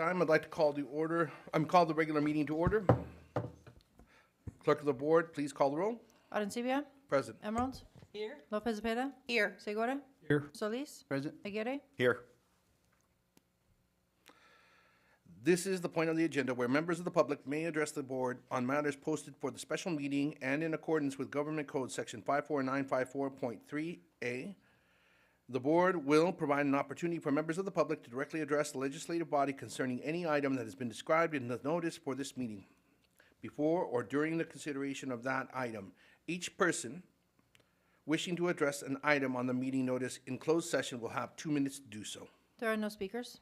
time, I'd like to call the regular meeting to order. Clerk of the board, please call the roll. Arencibia, Present. Emerald, Here. Lopez Zepeda, Here. Segura, Here. Solis, Present. Aguirre. Here. This is the point on the agenda where members of the public may address the board on matters posted for the special meeting and in accordance with Government Code Section 54954.3A. The board will provide an opportunity for members of the public to directly address the legislative body concerning any item that has been described in the notice for this meeting. Before or during the consideration of that item, each person wishing to address an item on the meeting notice in closed session will have 2 minutes to do so. There are no speakers.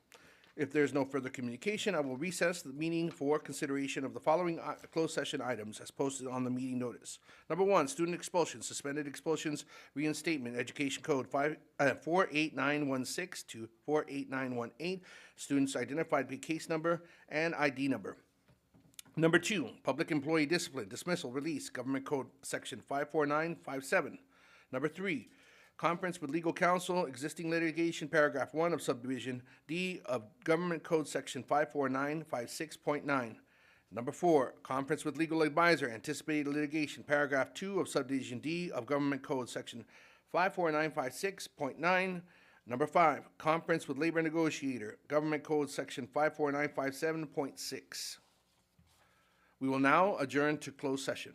If there's no further communication, I will recess the meeting for consideration of the following closed session items as posted on the meeting notice. Number 1, student expulsions, suspended expulsions, reinstatement, Education Code 48916 to 48918, students identified by case number and ID number. Number 2, public employee discipline, dismissal, release, Government Code Section 54957. Number 3, conference with legal counsel, existing litigation, paragraph 1 of subdivision D of Government Code Section 54956.9. Number 4, conference with legal advisor, anticipated litigation, paragraph 2 of subdivision D of Government Code Section 54956.9. Number 5, conference with labor negotiator, Government Code Section 54957.6. We will now adjourn to closed session.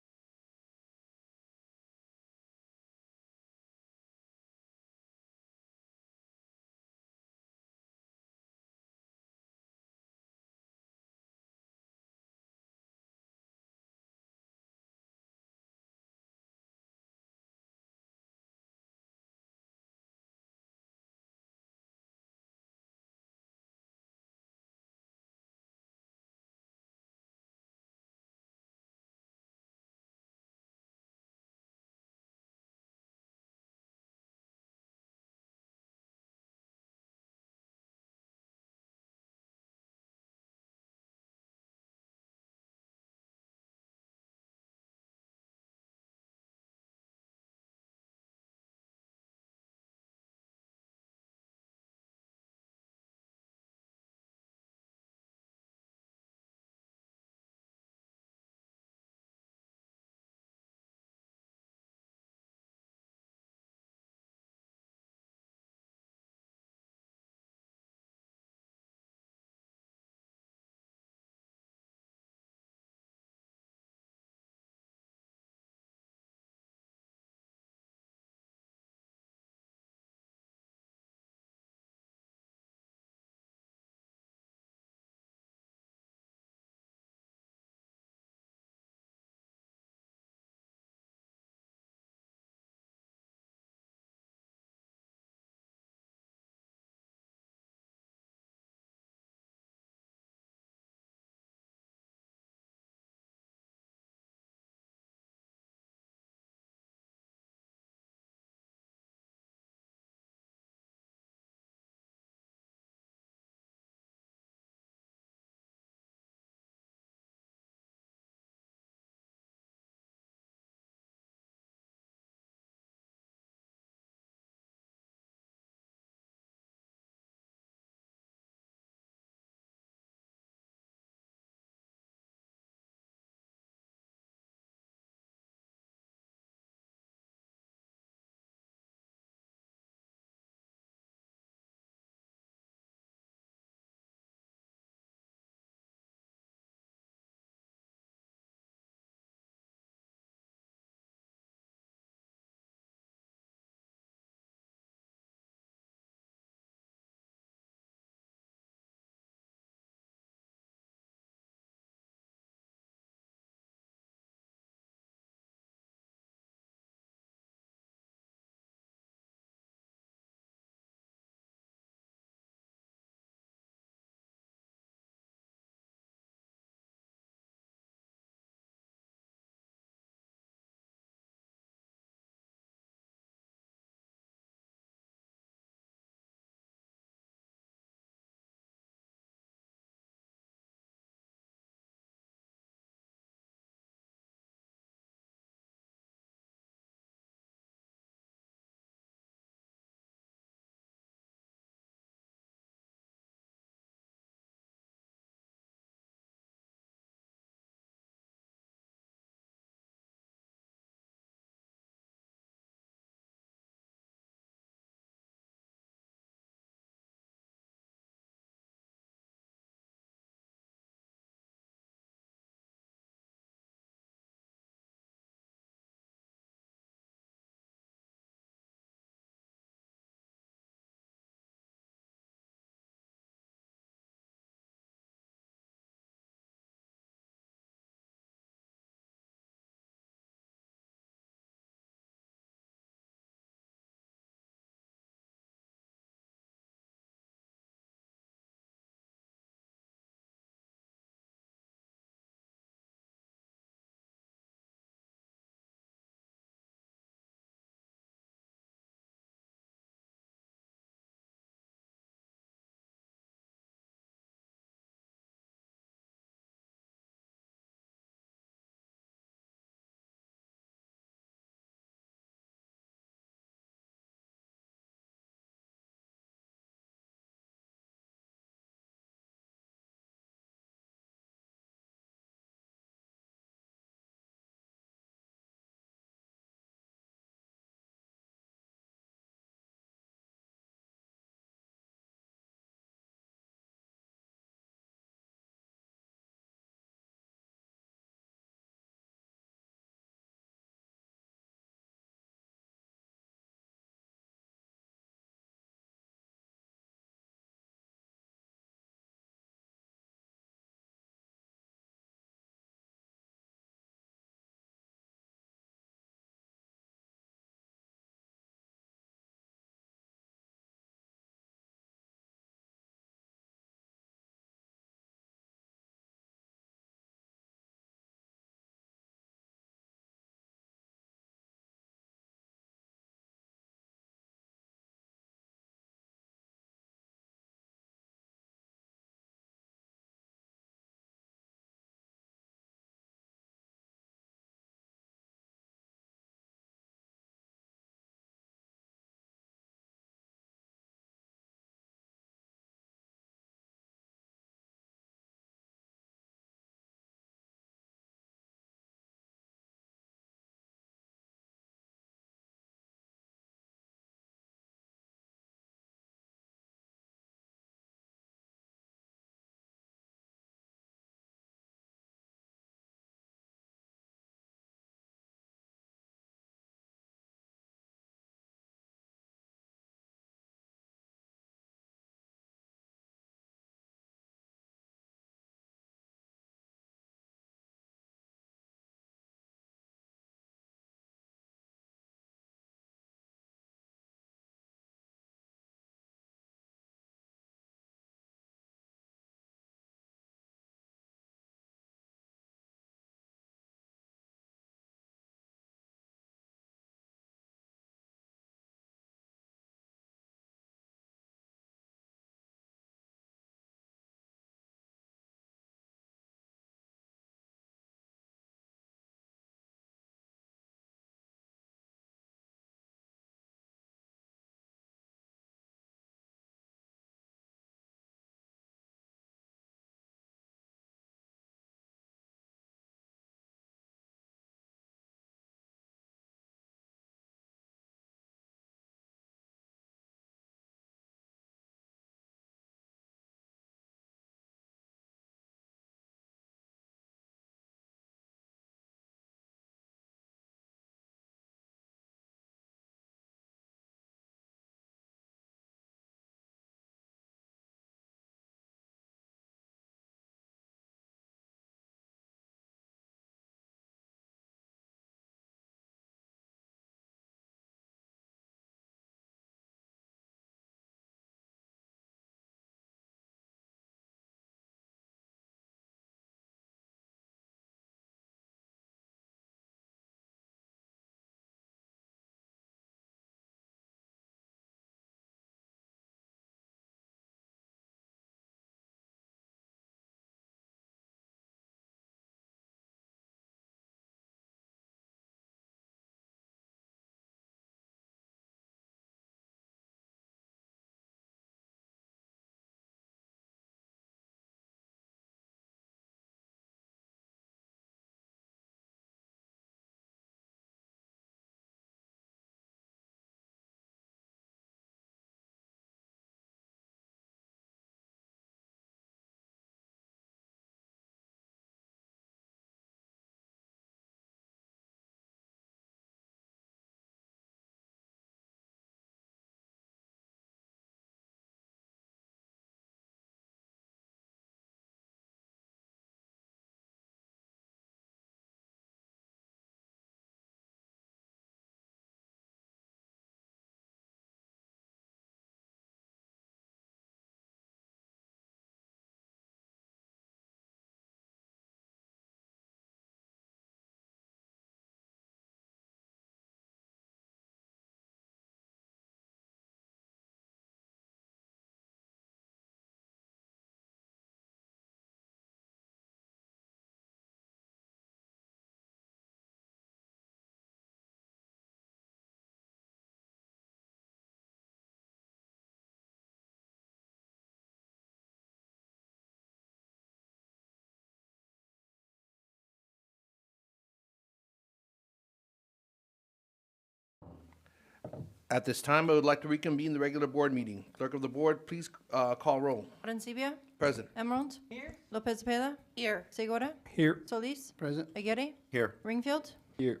At this time, I would like to reconvene the regular board meeting. Clerk of the board, please call roll. Arencibia, Present. Emerald. Here. Lopez Cepeda. Here. Segura. Here. Solis. Present. Aguirre. Here. Ringfield. Here.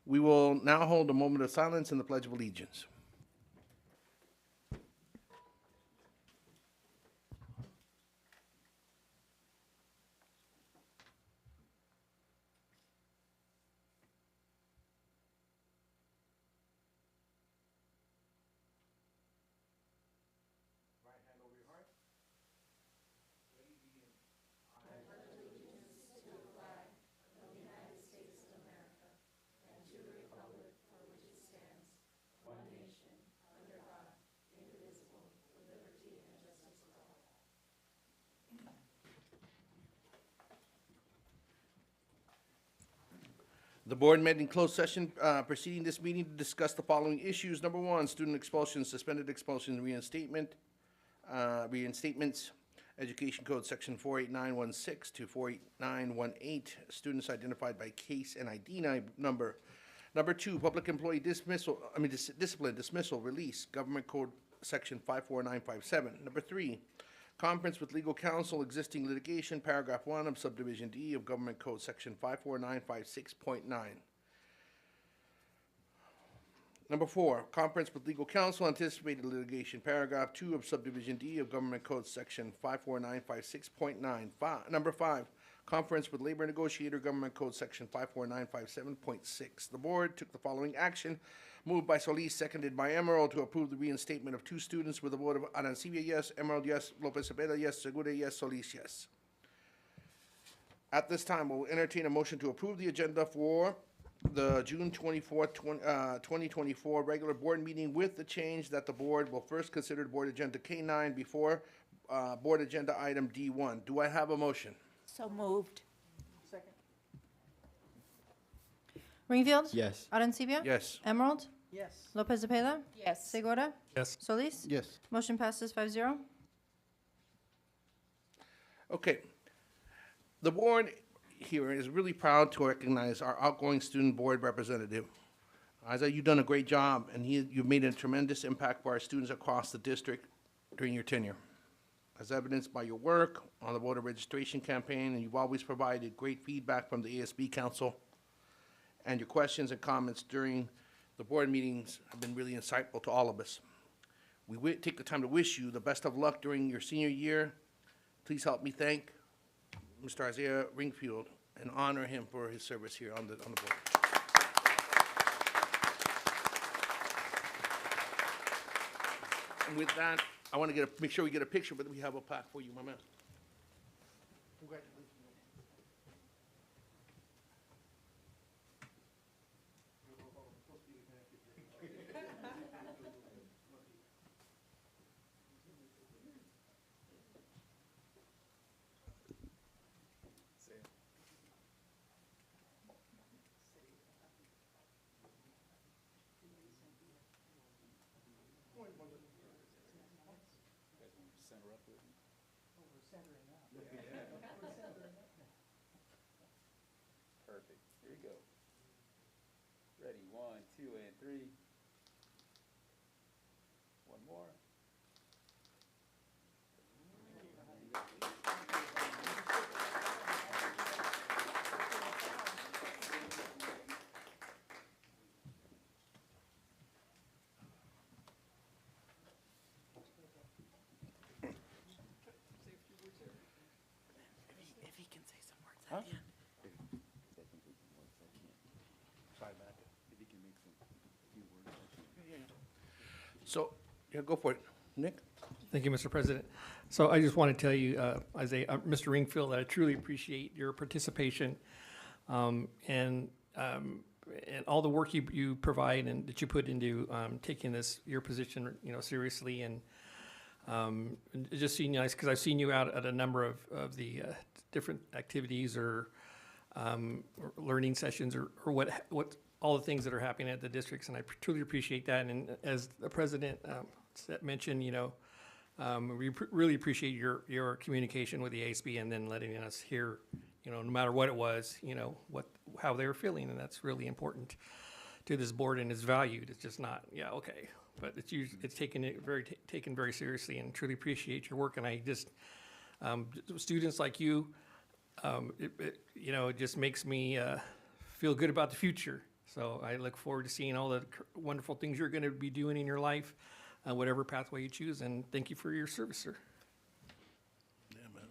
We will now hold a moment of silence and the Pledge of Allegiance. The board met in closed session preceding this meeting to discuss the following issues. Number one, student expulsion, suspended expulsion, reinstatements, Education Code Section 48916 to 48918, students identified by case and ID number. Number two, public employee discipline, dismissal, release, Government Code Section 54957. Number three, conference with legal counsel, existing litigation, paragraph 1 of subdivision D of Government Code Section 54956.9. Number four, conference with legal counsel, anticipated litigation, paragraph 2 of subdivision D of Government Code Section 54956.9. Number five, conference with labor negotiator, Government Code Section 54957.6. The board took the following action. Moved by Solis, seconded by Emerald, to approve the reinstatement of two students with a vote of Arancibia, yes; Emerald, yes; Lopez Cepeda, yes; Segura, yes; Solis, yes. At this time, we'll entertain a motion to approve the agenda for the June 24th, 2024 regular board meeting with the change that the board will first consider board agenda K9 before board agenda item D1. Do I have a motion? So moved. Ringfield. Yes. Arencibia. Yes. Emerald. Yes. Lopez Cepeda. Yes. Segura. Yes. Solis. Yes. Motion passes 5-0. Okay. The board here is really proud to recognize our outgoing student board representative. Isaiah, you've done a great job, and you've made a tremendous impact for our students across the district during your tenure. As evidenced by your work on the voter registration campaign, and you've always provided great feedback from the ASB Council, and your questions and comments during the board meetings have been really insightful to all of us. We take the time to wish you the best of luck during your senior year. Please help me thank Mr. Isaiah Ringfield and honor him for his service here on the board. And with that, I want to make sure we get a picture, but we have a plaque for you, my man. Congratulations. Perfect. Here you go. Ready, 1, 2, and 3. One more. If he can say some words at the end. So, yeah, go for it. Nick? Thank you, Mr. President. So I just want to tell you, Mr. Ringfield, that I truly appreciate your participation and all the work you provide and that you put into taking your position, seriously, and just seeing you nice, because I've seen you out at a number of the different activities or learning sessions or what all the things that are happening at the districts, and I truly appreciate that. And as the president mentioned, we really appreciate your communication with the ASB and then letting us hear, no matter what it was, how they were feeling, and that's really important to this board and is valued. It's just not, yeah, okay. But it's taken very seriously, and truly appreciate your work. And I just, students like you, it just makes me feel good about the future. So I look forward to seeing all the wonderful things you're going to be doing in your life, whatever pathway you choose. And thank you for your service, sir. Yeah, man.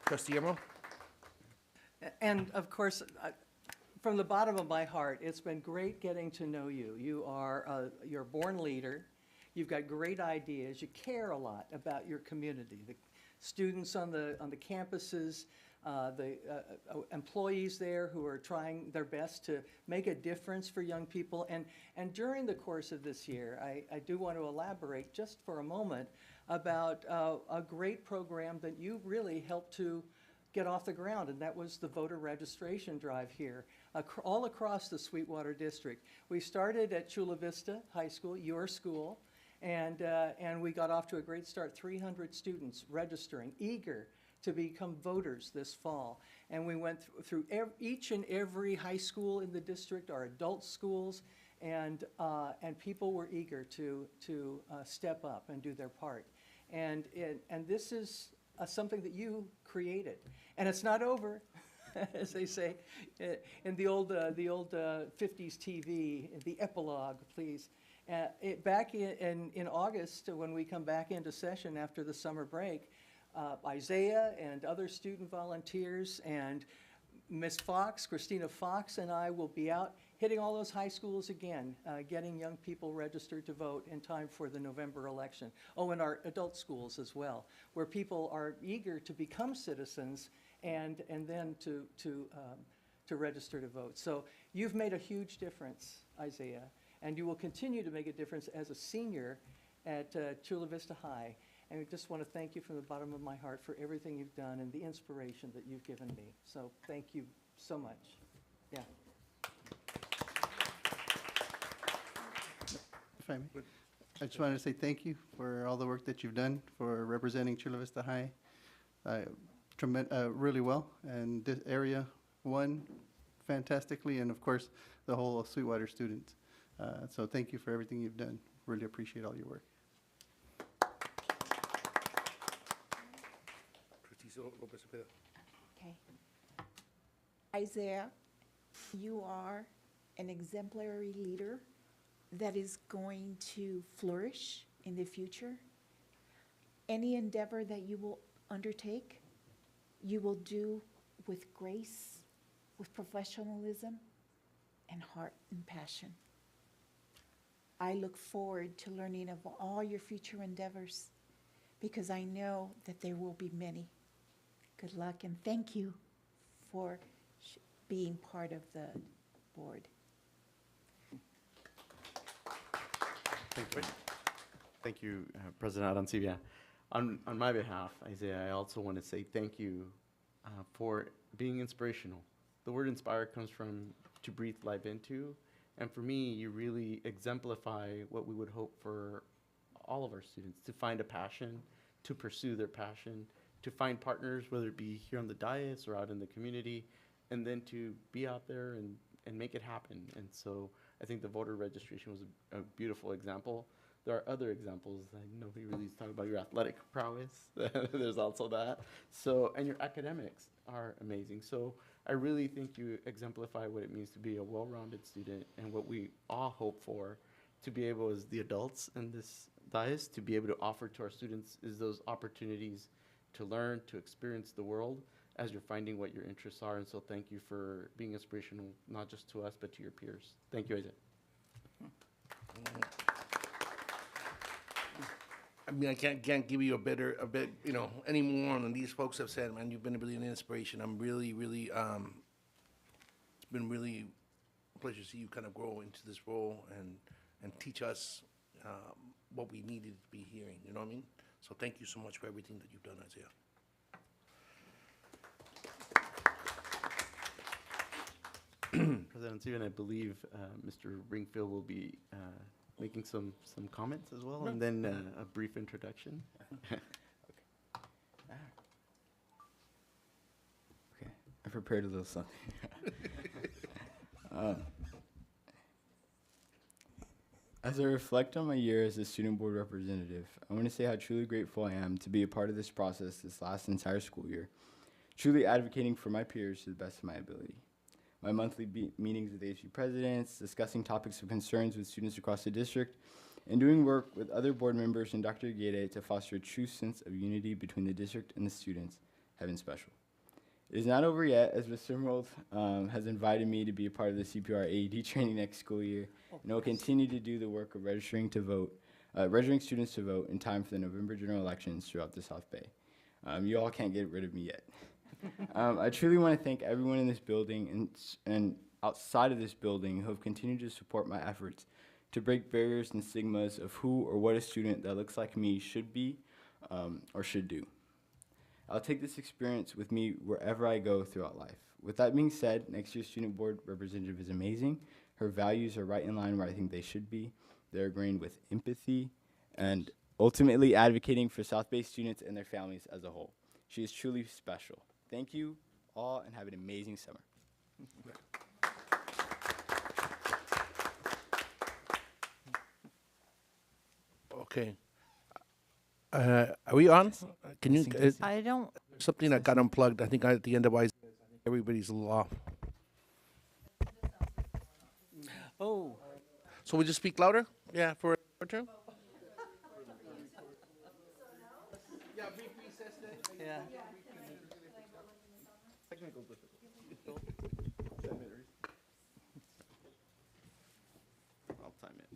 Trustee Emerald? And of course, from the bottom of my heart, it's been great getting to know you. You're a born leader. You've got great ideas. You care a lot about your community. The students on the campuses, the employees there who are trying their best to make a difference for young people. And during the course of this year, I do want to elaborate just for a moment about a great program that you really helped to get off the ground, and that was the voter registration drive here, all across the Sweetwater district. We started at Chula Vista High School, your school, and we got off to a great start. 300 students registering, eager to become voters this fall. And we went through each and every high school in the district, our adult schools, and people were eager to step up and do their part. And this is something that you created. And it's not over, as they say in the old 50s TV, the epilogue, please. Back in August, when we come back into session after the summer break, Isaiah and other student volunteers and Miss Fox, Christina Fox, and I will be out hitting all those high schools again, getting young people registered to vote in time for the November election. Oh, and our adult schools as well, where people are eager to become citizens and then to register to vote. So you've made a huge difference, Isaiah, and you will continue to make a difference as a senior at Chula Vista High. And I just want to thank you from the bottom of my heart for everything you've done and the inspiration that you've given me. So thank you so much. Yeah. If I may, I just wanted to say thank you for all the work that you've done for representing Chula Vista High really well, and this area won fantastically, and of course the whole Sweetwater students. So thank you for everything you've done. Really appreciate all your work. Trustee Lopez Cepeda. Okay. Isaiah, you are an exemplary leader that is going to flourish in the future. Any endeavor that you will undertake, you will do with grace, with professionalism, and heart and passion. I look forward to learning of all your future endeavors because I know that there will be many. Good luck and thank you for being part of the board. Thank you, President Arancibia. On my behalf, Isaiah, I also want to say thank you for being inspirational. The word inspire comes from to breathe life into, and for me, you really exemplify what we would hope for all of our students, to find a passion, to pursue their passion, to find partners, whether it be here on the dais or out in the community, and then to be out there and make it happen. And so I think the voter registration was a beautiful example. There are other examples. I know we really talk about your athletic prowess. There's also that. So, and your academics are amazing. So I really think you exemplify what it means to be a well-rounded student and what we all hope for to be able, as the adults in this dais, to be able to offer to our students is those opportunities to learn, to experience the world as you're finding what your interests are. And so thank you for being inspirational, not just to us, but to your peers. Thank you, Isaac. I mean, I can't give you any more than these folks have said, man. You've been really an inspiration. I'm really, it's been really a pleasure to see you kind of grow into this role and teach us what we needed to be hearing, you know what I mean? So thank you so much for everything that you've done, Isaiah. President Steven, I believe Mr. Ringfield will be making some comments as well, and then a brief introduction. Okay, I prepared a little something. As I reflect on my year as a student board representative, I want to say how truly grateful I am to be a part of this process this last entire school year, truly advocating for my peers to the best of my ability. My monthly meetings with ASU presidents, discussing topics of concerns with students across the district, and doing work with other board members and Dr. Guede to foster a true sense of unity between the district and the students have been special. It is not over yet, as Mr. Emerald has invited me to be a part of the CPR AED training next school year, and I will continue to do the work of registering students to vote in time for the November general elections throughout the South Bay. You all can't get rid of me yet. I truly want to thank everyone in this building and outside of this building who have continued to support my efforts to break barriers and stigmas of who or what a student that looks like me should be or should do. I'll take this experience with me wherever I go throughout life. With that being said, next year's student board representative is amazing. Her values are right in line where I think they should be. They're ingrained with empathy and ultimately advocating for South Bay students and their families as a whole. She is truly special. Thank you all and have an amazing summer. Okay. Are we on? Can you, I don't, something that got unplugged, I think at the end of Isaiah, everybody's a little off. Oh, So we just speak louder? Yeah, for our turn? yeah. I'll time it.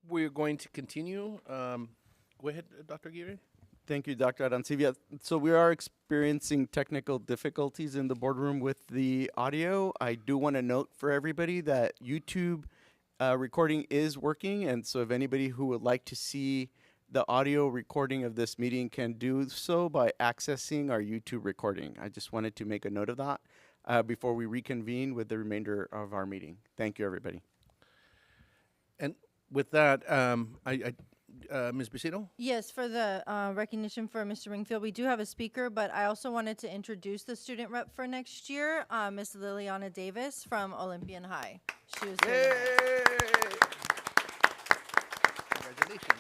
we're going to continue. Go ahead, Dr. Aguirre. Thank you, Dr. Arancibia. So we are experiencing technical difficulties in the boardroom with the audio. I do want to note for everybody that YouTube recording is working, and so if anybody who would like to see the audio recording of this meeting can do so by accessing our YouTube recording. I just wanted to make a note of that before we reconvene with the remainder of our meeting. Thank you, everybody. And with that, Ms. Bisido? Yes, for the recognition for Mr. Ringfield, we do have a speaker, but I also wanted to introduce the student rep for next year, Miss Liliana Davis from Olympian High. She was here. Congratulations.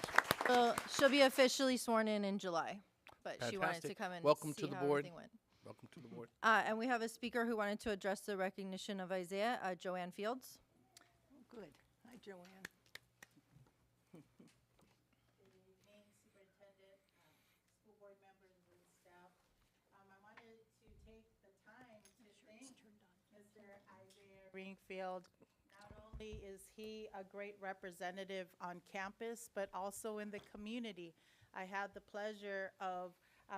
Well, she'll be officially sworn in July, but she wanted to Fantastic. come and Welcome see to the how board. everything went. Welcome to the board. And we have a speaker who wanted to address the recognition of Isaiah, Joanne Fields. Good. Hi, Joanne. Evening, Superintendent, school board members and staff. I wanted to take the time to thank Mr. Isaiah Ringfield. Not only is he a great representative on campus, but also in the community. I had the pleasure of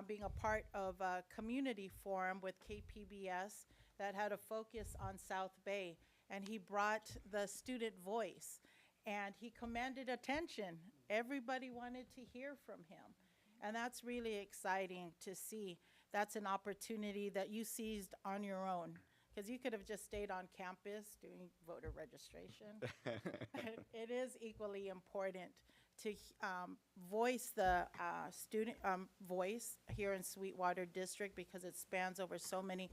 being a part of a community forum with KPBS that had a focus on South Bay, and he brought the student voice, and he commanded attention. Everybody wanted to hear from him, and that's really exciting to see. That's an opportunity that you seized on your own, because you could have just stayed on campus doing voter registration. It is equally important to voice the student voice here in Sweetwater District, because it spans over so many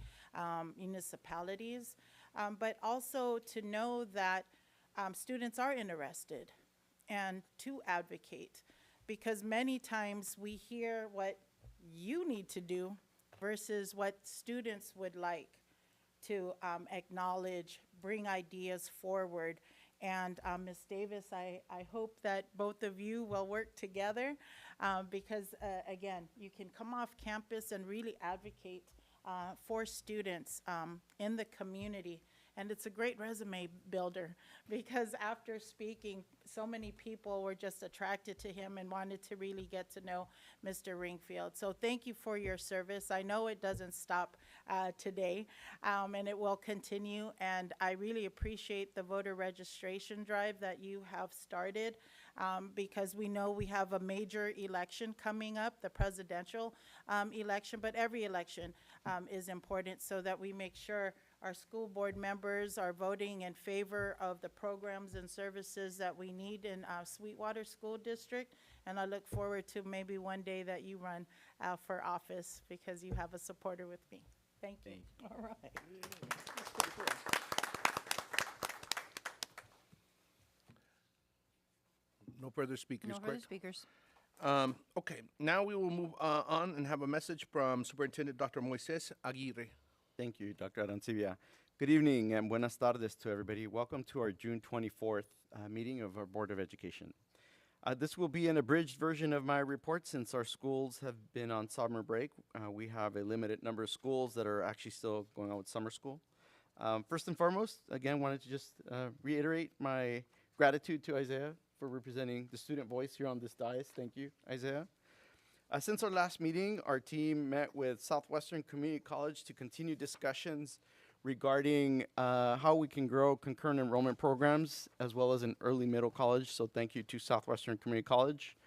municipalities, but also to know that students are interested and to advocate, because many times we hear what you need to do versus what students would like to acknowledge, bring ideas forward. And Ms. Davis, I hope that both of you will work together because, again, you can come off campus and really advocate for students in the community. And it's a great resume builder, because after speaking, so many people were just attracted to him and wanted to really get to know Mr. Ringfield. So thank you for your service. I know it doesn't stop today, and it will continue. And I really appreciate the voter registration drive that you have started, because we know we have a major election coming up, the presidential election, but every election is important, so that we make sure our school board members are voting in favor of the programs and services that we need in Sweetwater School District. And I look forward to maybe one day that you run for office, because you have a supporter with me. Thank you. All right. No further speakers, No further correct? speakers. Okay, now we will move on and have a message from Superintendent Dr. Moises Aguirre. Thank you, Dr. Arancibia. Good evening and buenas tardes to everybody. Welcome to our June 24th meeting of our Board of Education. This will be an abridged version of my report, since our schools have been on summer break. We have a limited number of schools that are actually still going on with summer school. First and foremost, again, wanted to just reiterate my gratitude to Isaiah for representing the student voice here on this dais. Thank you, Isaiah. Since our last meeting, our team met with Southwestern Community College to continue discussions regarding how we can grow concurrent enrollment programs, as well as an early middle college. So thank you to Southwestern Community College.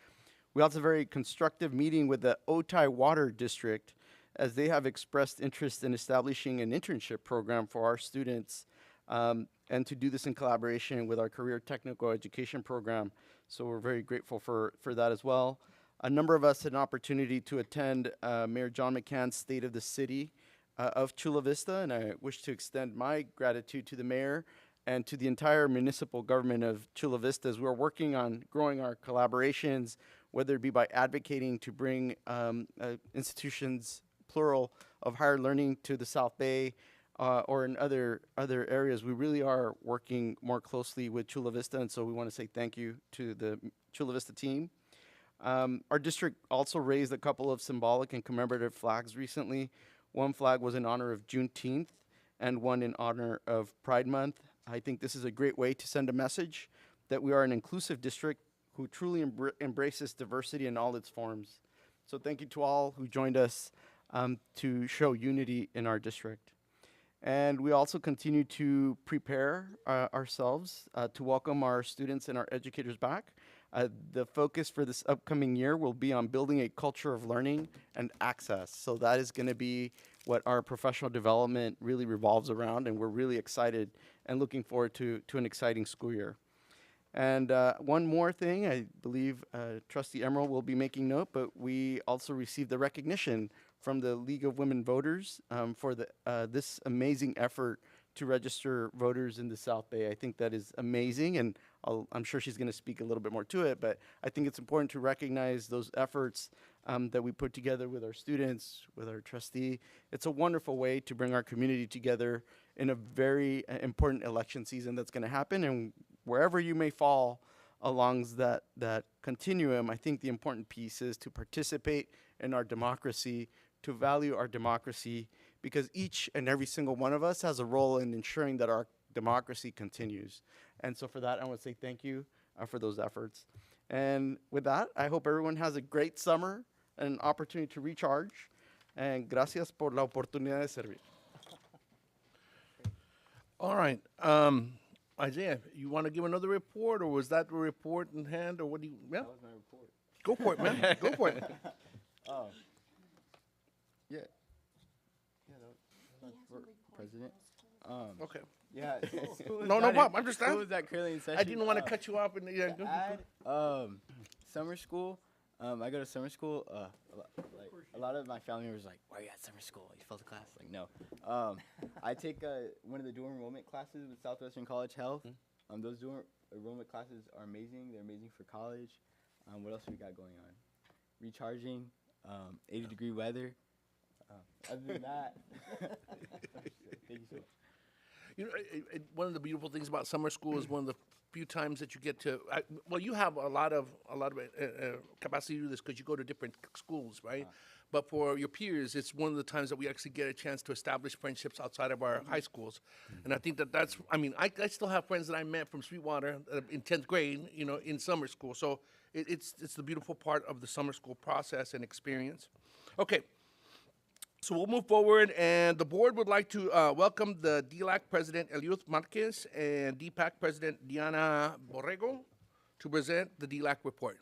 We also had a very constructive meeting with the Otay Water District, as they have expressed interest in establishing an internship program for our students, and to do this in collaboration with our career technical education program. So we're very grateful for that as well. A number of us had an opportunity to attend Mayor John McCann's State of the City of Chula Vista, and I wish to extend my gratitude to the mayor and to the entire municipal government of Chula Vista, as we're working on growing our collaborations, whether it be by advocating to bring institutions, plural, of higher learning to the South Bay, or in other areas. We really are working more closely with Chula Vista, and so we want to say thank you to the Chula Vista team. Our district also raised a couple of symbolic and commemorative flags recently. One flag was in honor of Juneteenth, and one in honor of Pride Month. I think this is a great way to send a message that we are an inclusive district who truly embraces diversity in all its forms. So thank you to all who joined us to show unity in our district. And we also continue to prepare ourselves to welcome our students and our educators back. The focus for this upcoming year will be on building a culture of learning and access. So that is going to be what our professional development really revolves around, and we're really excited and looking forward to an exciting school year. And one more thing, I believe Trustee Emerald will be making note, but we also received the recognition from the League of Women Voters for this amazing effort to register voters in the South Bay. I think that is amazing, and I'm sure she's going to speak a little bit more to it, but I think it's important to recognize those efforts that we put together with our students, with our trustee. It's a wonderful way to bring our community together in a very important election season that's going to happen, and wherever you may fall along that continuum, I think the important piece is to participate in our democracy, to value our democracy, because each and every single one of us has a role in ensuring that our democracy continues. And so for that, I want to say thank you for those efforts. And with that, I hope everyone has a great summer and an opportunity to recharge. And gracias por la oportunidad de servir. All right. Isaiah, you want to give another report, or was that the report in hand, or what do you? Yeah. That was my report. Go for it, man. Go for it. Yeah. Yeah, that was for President. Okay. Yeah. No problem. I'm just School was that curling session. I didn't want to cut you off. And yeah, go- Add, summer school. I go to summer school. A lot of my family members like, "Why are you at summer school? You failed the class?" Like, no. I take one of the dual enrollment classes with Southwestern College Health. Those dual enrollment classes are amazing. They're amazing for college. What else we got going on? Recharging. 80-degree weather. Other than that, thank you so much. You know, one of the beautiful things about summer school is one of the few times that you get to. Well, you have a lot of capacity to do this because you go to different schools, right? But for your peers, it's one of the times that we actually get a chance to establish friendships outside of our high schools. And I think that's. I mean, I still have friends that I met from Sweetwater in 10th grade, you know, in summer school. So it's the beautiful part of the summer school process and experience. Okay. So we'll move forward, and the board would like to welcome the DLAC President Eliud Marquez and DPAC President Diana Borrego to present the DLAC report.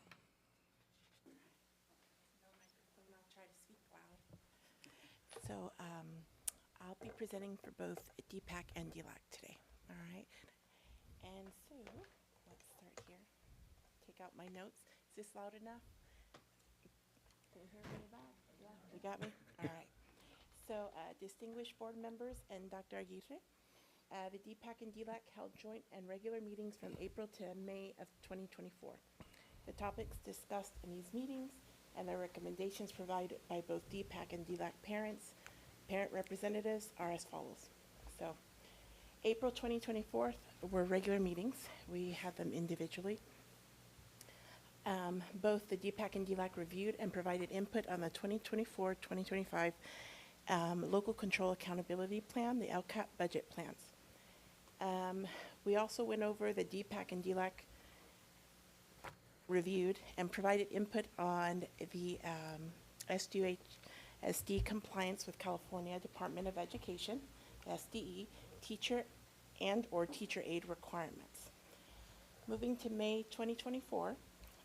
I'll try to speak loud. So I'll be presenting for both DPAC and DLAC today, all right? And so let's start here. Take out my notes. Is this loud enough? Can you hear me back? Yeah, you got me? All right. So, distinguished board members and Dr. Aguirre, the DPAC and DLAC held joint and regular meetings from April to May of 2024. The topics discussed in these meetings and the recommendations provided by both DPAC and DLAC parent representatives are as follows. So, April 2024 were regular meetings. We had them individually. Both the DPAC and DLAC reviewed and provided input on the 2024-2025 Local Control Accountability Plan, the LCAP budget plans. We also went over the DPAC and DLAC reviewed and provided input on the SUHSD compliance with California Department of Education, SDE, teacher and or teacher aid requirements. Moving to May 2024,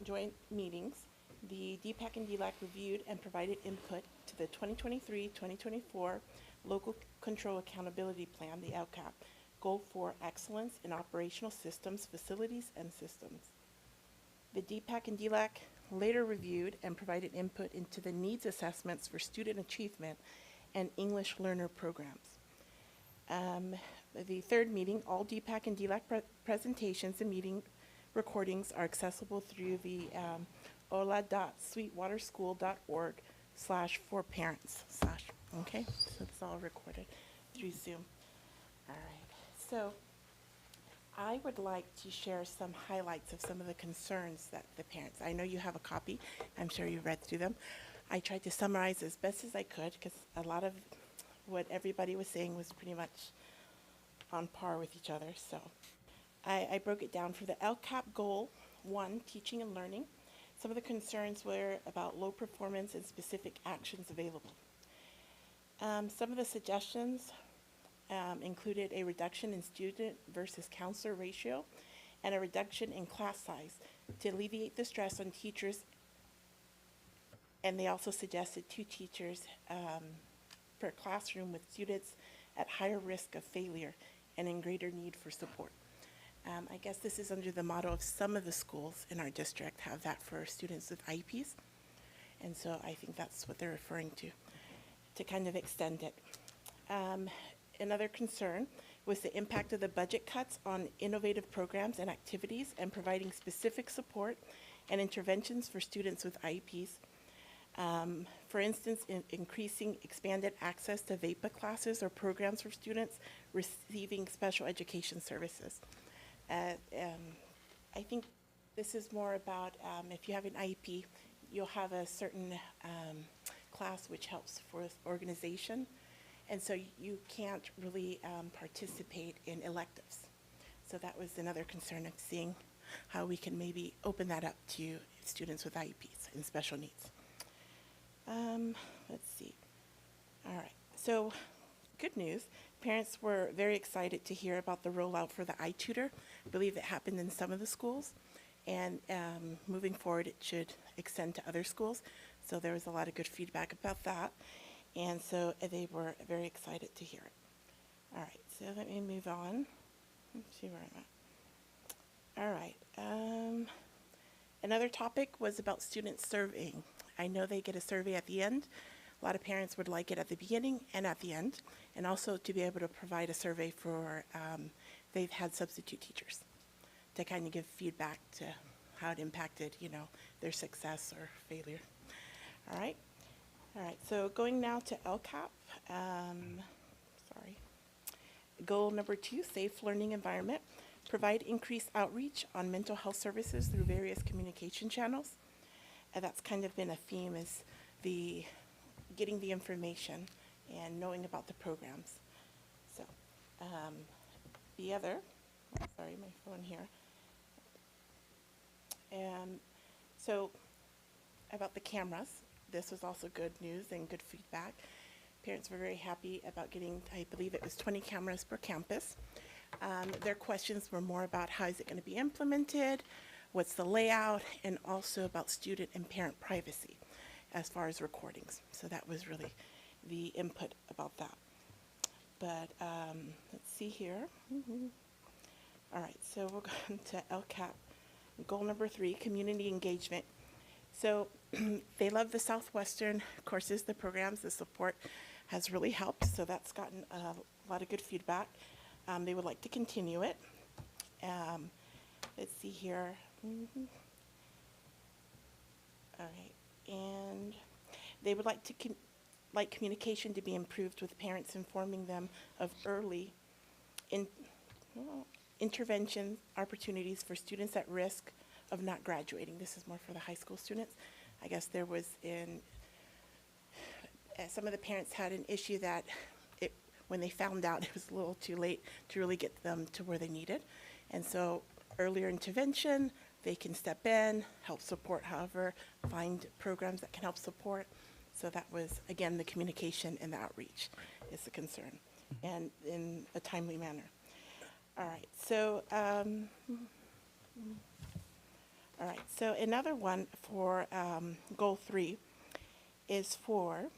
joint meetings, the DPAC and DLAC reviewed and provided input to the 2023-2024 Local Control Accountability Plan, the LCAP, Goal for Excellence in Operational Systems, Facilities, and Systems. The DPAC and DLAC later reviewed and provided input into the needs assessments for student achievement and English learner programs. The third meeting, all DPAC and DLAC presentations and meeting recordings are accessible through the hola.sweetwaterschool.org/for-parents/ okay? So it's all recorded through Zoom. All right. So I would like to share some highlights of some of the concerns that the parents, I know you have a copy. I'm sure you read through them. I tried to summarize as best as I could because a lot of what everybody was saying was pretty much on par with each other. So I broke it down for the LCAP goal one, teaching and learning. Some of the concerns were about low performance and specific actions available. Some of the suggestions included a reduction in student versus counselor ratio and a reduction in class size to alleviate the stress on teachers. And they also suggested 2 teachers per classroom with students at higher risk of failure and in greater need for support. I guess this is under the motto of some of the schools in our district have that for students with IEPs. And so I think that's what they're referring to kind of extend it. Another concern was the impact of the budget cuts on innovative programs and activities and providing specific support and interventions for students with IEPs. For instance, increasing expanded access to VEPA classes or programs for students receiving special education services. I think this is more about if you have an IEP, you'll have a certain class which helps for organization, and so you can't really participate in electives. So that was another concern of seeing how we can maybe open that up to students with IEPs and special needs. Let's see. All right, so good news. Parents were very excited to hear about the rollout for the iTutor. I believe it happened in some of the schools, and moving forward, it should extend to other schools. So there was a lot of good feedback about that, and so they were very excited to hear it. All right, so let me move on. Let's see where I'm at. All right. Another topic was about student surveying. I know they get a survey at the end. A lot of parents would like it at the beginning and at the end, and also to be able to provide a survey for they've had substitute teachers to kind of give feedback to how it impacted, their success or failure. All right. So going now to LCAP. Goal number 2, safe learning environment. Provide increased outreach on mental health services through various communication channels. And that's kind of been a theme, is the getting the information and knowing about the programs. So the other, sorry, my phone here. So about the cameras, this was also good news and good feedback. Parents were very happy about getting, I believe it was 20 cameras per campus. Their questions were more about how is it going to be implemented, what's the layout, and also about student and parent privacy as far as recordings. So that was really the input about that. But let's see here. All right, so we'll go to LCAP. Goal number 3, community engagement. So they love the Southwestern courses, the programs, the support has really helped. So that's gotten a lot of good feedback. They would like to continue it. Let's see here. All right, and they would like to communication to be improved with parents, informing them of early intervention opportunities for students at risk of not graduating. This is more for the high school students. I guess there was some of the parents had an issue that when they found out, it was a little too late to really get them to where they needed. And so earlier intervention, they can step in, help support, however, find programs that can help support. So that was, again, the communication and the outreach is the concern, and in a timely manner. All right, so another one for goal 3 is for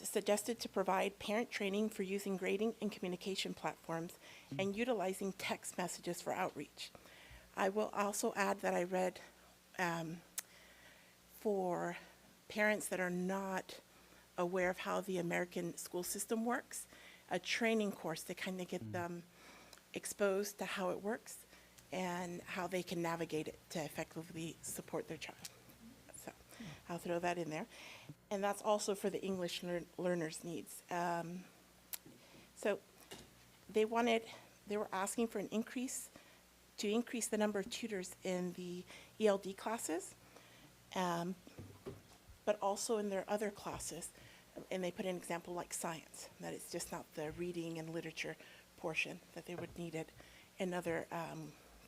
suggested to provide parent training for using grading and communication platforms and utilizing text messages for outreach. I will also add that I read for parents that are not aware of how the American school system works, a training course to kind of get them exposed to how it works and how they can navigate it to effectively support their child. So I'll throw that in there. And that's also for the English learners' needs. So they were asking for an increase the number of tutors in the ELD classes, but also in their other classes. And they put an example like science, that it's just not the reading and literature portion, that they would need it in other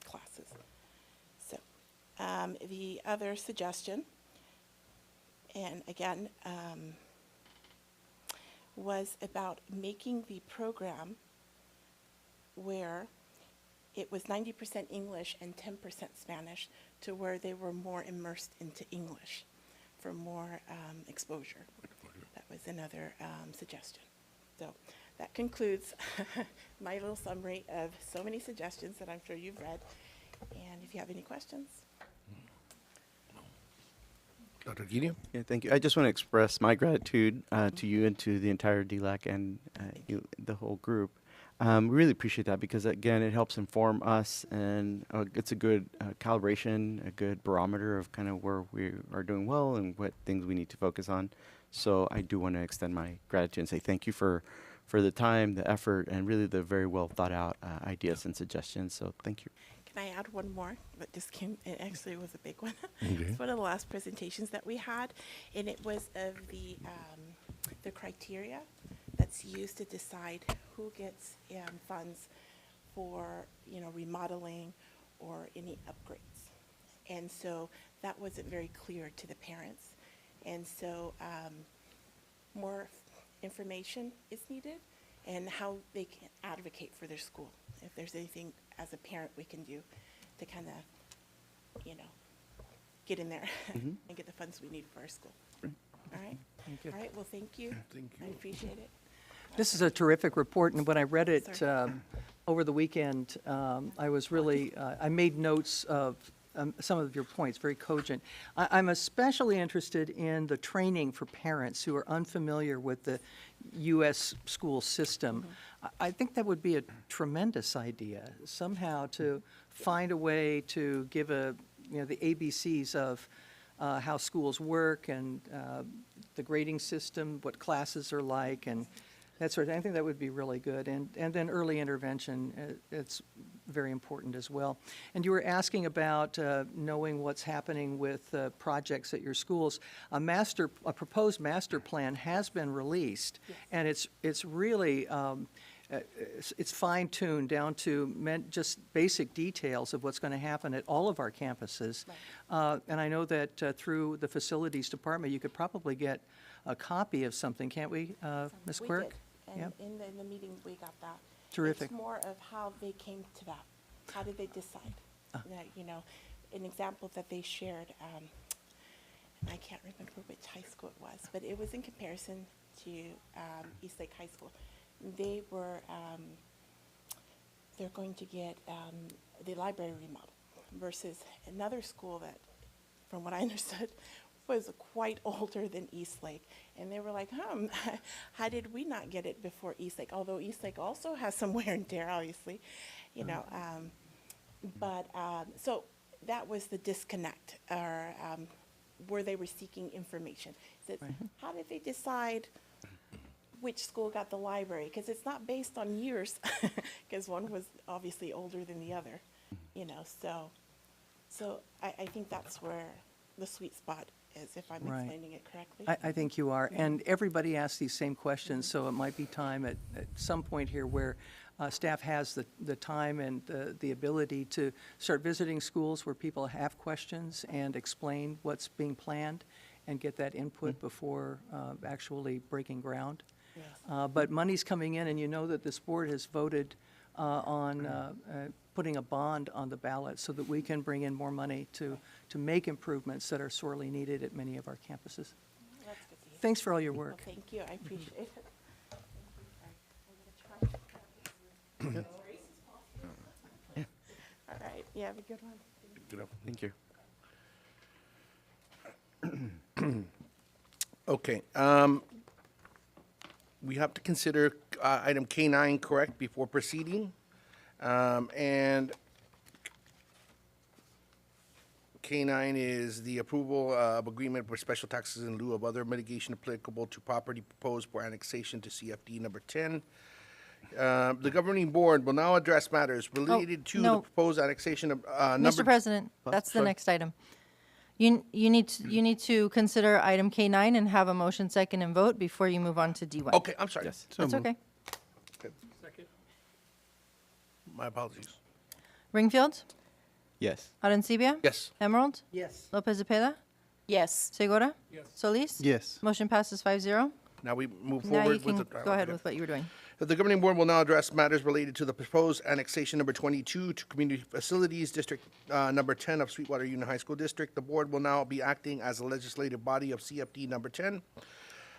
classes. The other suggestion, and again, was about making the program where it was 90% English and 10% Spanish, to where they were more immersed into English for more exposure. That was another suggestion. So that concludes my little summary of so many suggestions that I'm sure you've read. And if you have any questions. Dr. Guido? Yeah, thank you. I just want to express my gratitude to you and to the entire DLAC and the whole group. We really appreciate that because, again, it helps inform us, and it's a good calibration, a good barometer of kind of where we are doing well and what things we need to focus on. So I do want to extend my gratitude and say thank you for the time, the effort, and really the very well thought out ideas and suggestions. So thank you. Can I add one more? But this came, it actually was a big one. Okay. It's one of the last presentations that we had, and it was of the criteria that's used to decide who gets funds for, remodeling or any upgrades. And so that wasn't very clear to the parents. And so more information is needed, and how they can advocate for their school. If there's anything as a parent we can do to kind of, get in there and get the funds we need for our school. All right? Thank you. All right, well, thank you. Thank I appreciate it. This is a terrific report, and when I read it over the weekend, I was really, I made notes of some of your points, very cogent. I'm especially interested in the training for parents who are unfamiliar with the U.S. school system. I think that would be a tremendous idea, somehow to find a way to give the ABCs of how schools work and the grading system, what classes are like, and that sort of thing. I think that would be really good. And then early intervention, it's very important as well. And you were asking about knowing what's happening with projects at your schools. A proposed master plan has been released, and it's really it's fine-tuned down to just basic details of what's going to happen at all of our campuses. Right. And I know that through the facilities department, you could probably get a copy of something, can't we, Ms. Quirk? We did, and Yep. in the meeting, we got that. Terrific. It's more of how they came to that. How did they decide? That, an example that they shared, and I can't remember which high school it was, but it was in comparison to Eastlake High School. They were, they're going to get the library remodel versus another school that, from what I understood, was quite older than Eastlake. And they were like, how did we not get it before Eastlake? Although Eastlake also has some wear and tear, obviously, so that was the disconnect, or where they were seeking information. Is it, how did they decide which school got the library? Because it's not based on years, because one was obviously older than the other, so I think that's where the sweet spot is, if I'm Right. explaining it correctly. I think you are. And everybody asks these same questions, so it might be time at some point here where staff has the time and the ability to start visiting schools where people have questions and explain what's being planned and get that input before actually breaking ground. Yes. But money's coming in, and you know that this board has voted on putting a bond on the ballot so that we can bring in more money to make improvements that are sorely needed at many of our campuses. That's good to hear. Thanks for all your work. Well, thank you, I appreciate it. All right, you have a good one. Thank you. Okay, we have to consider item K9 correct before proceeding. And K9 is the approval of agreement for special taxes in lieu of other mitigation applicable to property proposed for annexation to CFD number 10. The governing board will now address matters related to the no. proposed annexation of number. Mr. President, that's the sorry. next item. You need to consider item K9 and have a motion, second, and vote before you move on to D1. Okay, I'm sorry. Yes. That's okay. My apologies. Ringfield, Yes. Arencibia? Yes. Emerald? Yes. Lopez Zepeda? Yes. Segura? Yes. Solis? Yes. Motion passes 5-0. Now we move Now you forward can with the. go ahead with what you were doing. The governing board will now address matters related to the proposed annexation number 22 to Community Facilities District number 10 of Sweetwater Union High School District. The board will now be acting as a legislative body of CFD number 10.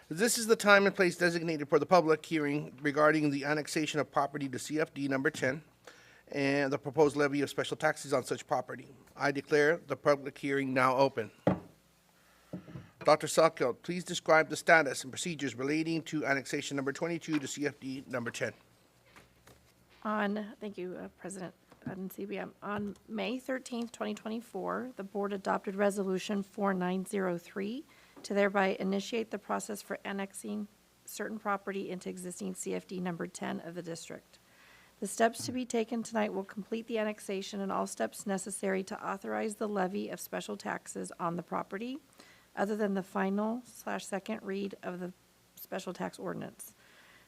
This is the time and place designated for the public hearing regarding the annexation of property to CFD number 10 and the proposed levy of special taxes on such property. I declare the public hearing now open. Dr. Salkeld, please describe the status and procedures relating to annexation number 22 to CFD number 10. Thank you, President Adencibia. On May 13th, 2024, the board adopted Resolution 4903 to thereby initiate the process for annexing certain property into existing CFD number 10 of the district. The steps to be taken tonight will complete the annexation and all steps necessary to authorize the levy of special taxes on the property, other than the final/second read of the special tax ordinance.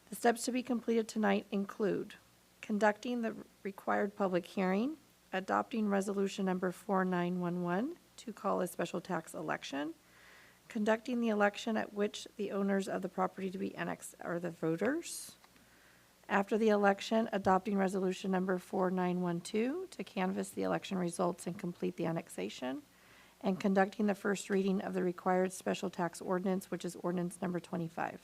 The steps to be completed tonight include conducting the required public hearing, adopting resolution number 4911 to call a special tax election, conducting the election at which the owners of the property to be annexed are the voters. After the election, adopting resolution number 4912 to canvass the election results and complete the annexation, and conducting the first reading of the required special tax ordinance, which is ordinance number 25.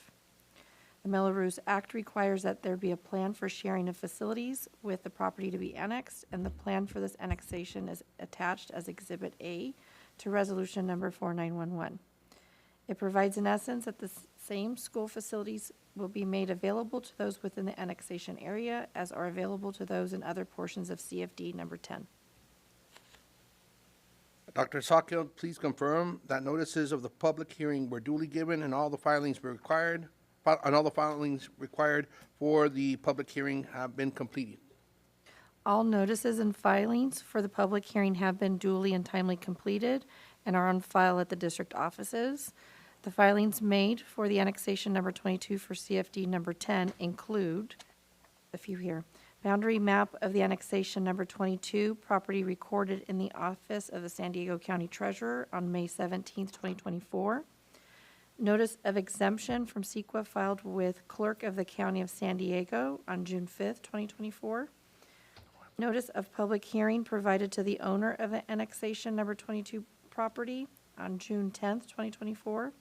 The Melrose Act requires that there be a plan for sharing of facilities with the property to be annexed, and the plan for this annexation is attached as Exhibit A to resolution number 4911. It provides in essence that the same school facilities will be made available to those within the annexation area as are available to those in other portions of CFD number 10. Dr. Salkeld, please confirm that notices of the public hearing were duly given and all the filings were required, for the public hearing have been completed. All notices and filings for the public hearing have been duly and timely completed and are on file at the district offices. The filings made for the annexation number 22 for CFD number 10 include a few here. Boundary map of the annexation number 22, property recorded in the office of the San Diego County Treasurer on May 17th, 2024. Notice of exemption from CEQA filed with Clerk of the County of San Diego on June 5th, 2024. Notice of public hearing provided to the owner of the annexation number 22 property on June 10th, 2024.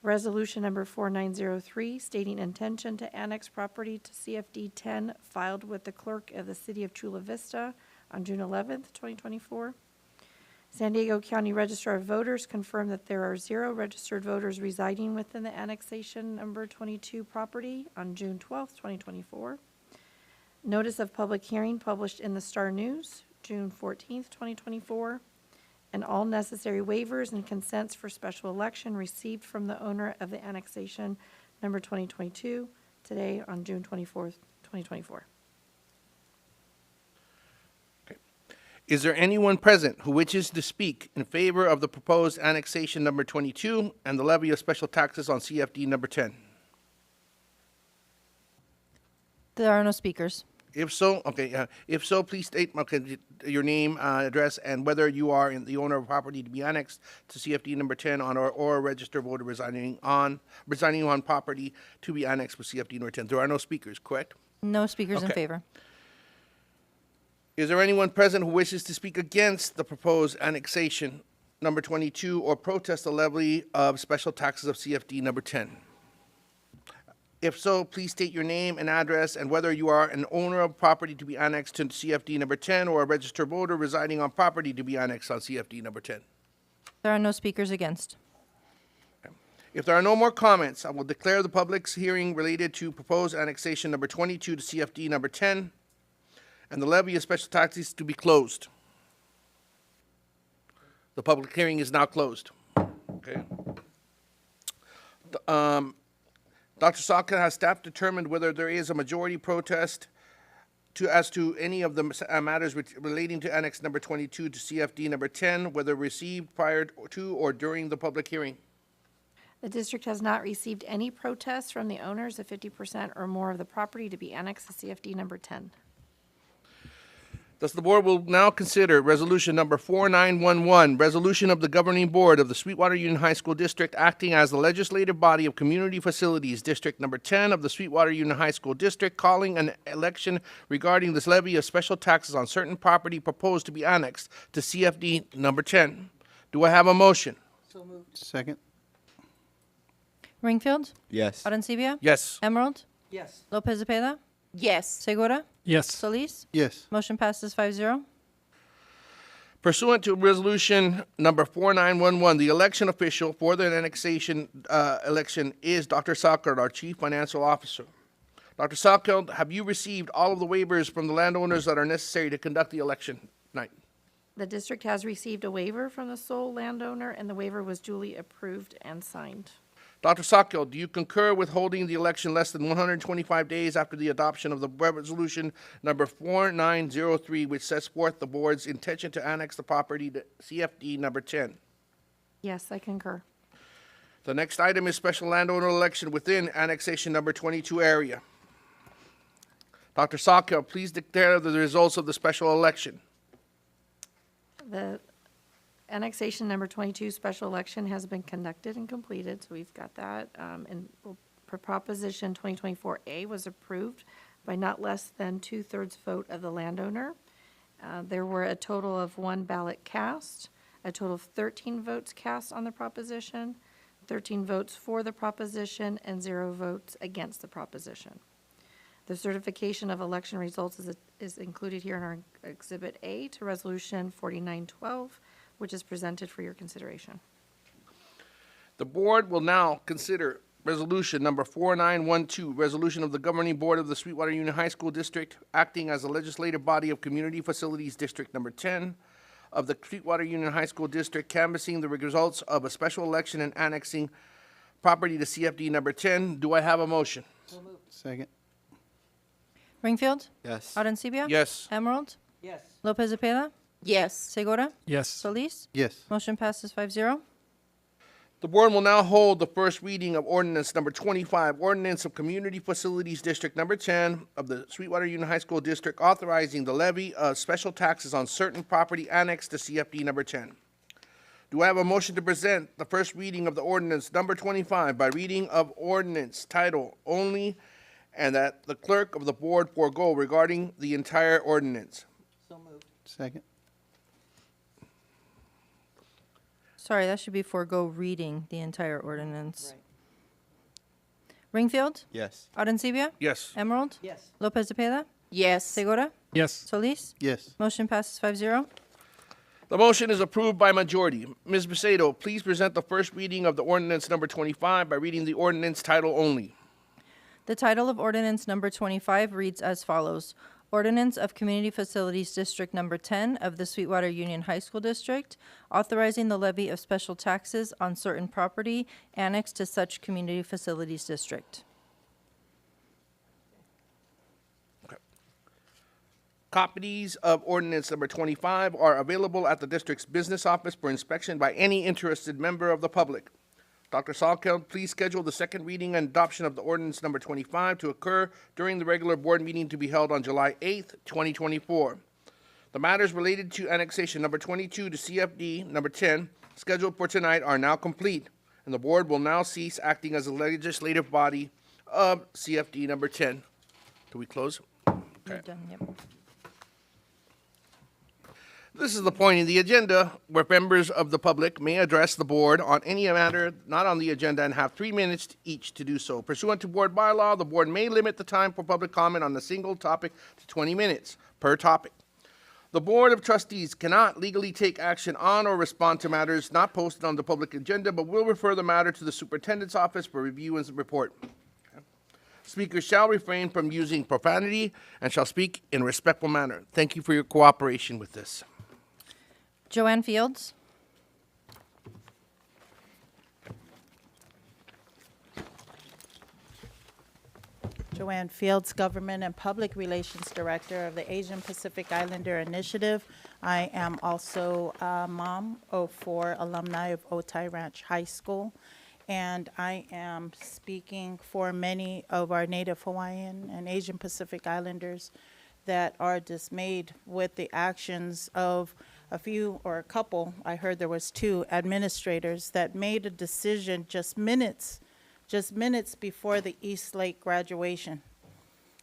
Resolution number 4903 stating intention to annex property to CFD 10 filed with the clerk of the city of Chula Vista on June 11th, 2024. San Diego County Registrar of Voters confirmed that there are 0 registered voters residing within the annexation number 22 property on June 12th, 2024. Notice of public hearing published in the Star News, June 14th, 2024. And all necessary waivers and consents for special election received from the owner of the annexation number 2022 today on June 24th, 2024. Okay. Is there anyone present who wishes to speak in favor of the proposed annexation number 22 and the levy of special taxes on CFD number 10? There are no speakers. If so, please state your name, address, and whether you are the owner of property to be annexed to CFD number 10 or a registered voter residing on property to be annexed with CFD number 10. There are no speakers, correct? No speakers in Okay. favor. Is there anyone present who wishes to speak against the proposed annexation number 22 or protest the levy of special taxes of CFD number 10? If so, please state your name and address and whether you are an owner of property to be annexed to CFD number 10 or a registered voter residing on property to be annexed on CFD number 10. There are no speakers against. If there are no more comments, I will declare the public's hearing related to proposed annexation number 22 to CFD number 10 and the levy of special taxes to be closed. The public hearing is now closed. Okay. Dr. Salka, has staff determined whether there is a majority protest as to any of the matters relating to Annex number 22 to CFD number 10, whether received prior to or during the public hearing? The district has not received any protests from the owners of 50% or more of the property to be annexed to CFD number 10. Thus, the board will now consider resolution number 4911, resolution of the governing board of the Sweetwater Union High School District acting as the legislative body of Community Facilities District Number 10 of the Sweetwater Union High School District, calling an election regarding this levy of special taxes on certain property proposed to be annexed to CFD Number 10. Do I have a motion? So moved. Second. Ringfield, Yes. Arencibia, Yes. Emerald, Yes. Lopez Zepeda, Yes. Segura, Yes. Solis. Yes. Motion passes 5-0. Pursuant to resolution number 4911, the election official for the annexation election is Dr. Salkeld, our Chief Financial Officer. Dr. Salkeld, have you received all of the waivers from the landowners that are necessary to conduct the election tonight? The district has received a waiver from the sole landowner, and the waiver was duly approved and signed. Dr. Salkeld, do you concur with holding the election less than 125 days after the adoption of the resolution number 4903, which sets forth the board's intention to annex the property to CFD number 10? Yes, I concur. The next item is special landowner election within annexation number 22 area. Dr. Salkeld, please declare the results of the special election. The annexation number 22 special election has been conducted and completed, so we've got that. And proposition 2024A was approved by not less than 2/3 vote of the landowner. There were a total of 1 ballot cast, a total of 13 votes cast on the proposition, 13 votes for the proposition, and 0 votes against the proposition. The certification of election results is included here in our Exhibit A to Resolution 4912, which is presented for your consideration. The board will now consider resolution number 4912, resolution of the governing board of the Sweetwater Union High School District acting as a legislative body of Community Facilities District Number 10 of the Sweetwater Union High School District, canvassing the results of a special election and annexing property to CFD Number 10. Do I have a motion? Second. Ringfield, Yes. Arencibia, Yes. Emerald, Yes. Lopez Zepeda, Yes. Segura, Yes. Solis. Yes. Motion passes 5-0. The board will now hold the first reading of ordinance number 25, ordinance of Community Facilities District Number 10 of the Sweetwater Union High School District authorizing the levy of special taxes on certain property annexed to CFD Number 10. Do I have a motion to present the first reading of the ordinance number 25 by reading of ordinance title only, and that the clerk of the board forego regarding the entire ordinance? So moved. Second. Sorry, that should be forego reading the entire ordinance. Right. Ringfield, Yes. Arencibia, Yes. Emerald, Yes. Lopez Zepeda, Yes. Segura, Yes. Solis. Yes. Motion passes 5-0. The motion is approved by majority. Ms. Macedo, please present the first reading of the ordinance number 25 by reading the ordinance title only. The title of ordinance number 25 reads as follows. Ordinance of Community Facilities District Number 10 of the Sweetwater Union High School District, authorizing the levy of special taxes on certain property annexed to such Community Facilities District. Copies of ordinance number 25 are available at the district's business office for inspection by any interested member of the public. Dr. Salkeld, please schedule the second reading and adoption of the ordinance number 25 to occur during the regular board meeting to be held on July 8th, 2024. The matters related to annexation number 22 to CFD number 10 scheduled for tonight are now complete, and the board will now cease acting as a legislative body of CFD number 10. Do we close? You're done, yep. This is the point in the agenda where members of the public may address the board on any matter not on the agenda and have 3 minutes each to do so. Pursuant to board bylaw, the board may limit the time for public comment on a single topic to 20 minutes per topic. The Board of Trustees cannot legally take action on or respond to matters not posted on the public agenda, but will refer the matter to the superintendent's office for review and report. Speakers shall refrain from using profanity and shall speak in a respectful manner. Thank you for your cooperation with this. Joanne Fields. Joanne Fields, Government and Public Relations Director of the Asian Pacific Islander Initiative. I am also a mom of 4 alumni of Otay Ranch High School, and I am speaking for many of our Native Hawaiian and Asian Pacific Islanders that are dismayed with the actions of a few or a couple, I heard there was 2 administrators that made a decision just minutes before the East Lake graduation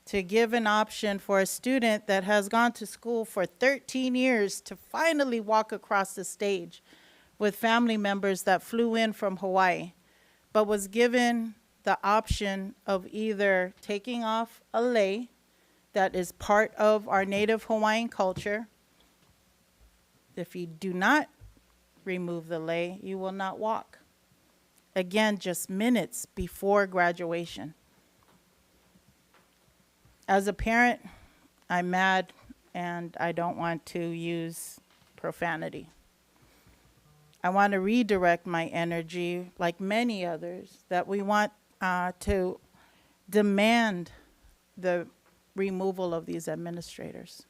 to give an option for a student that has gone to school for 13 years to finally walk across the stage with family members that flew in from Hawaii, but was given the option of either taking off a lei that is part of our native Hawaiian culture. If you do not remove the lei, you will not walk. Again, just minutes before graduation. As a parent, I'm mad and I don't want to use profanity. I want to redirect my energy, like many others, that we want to demand the removal of these administrators.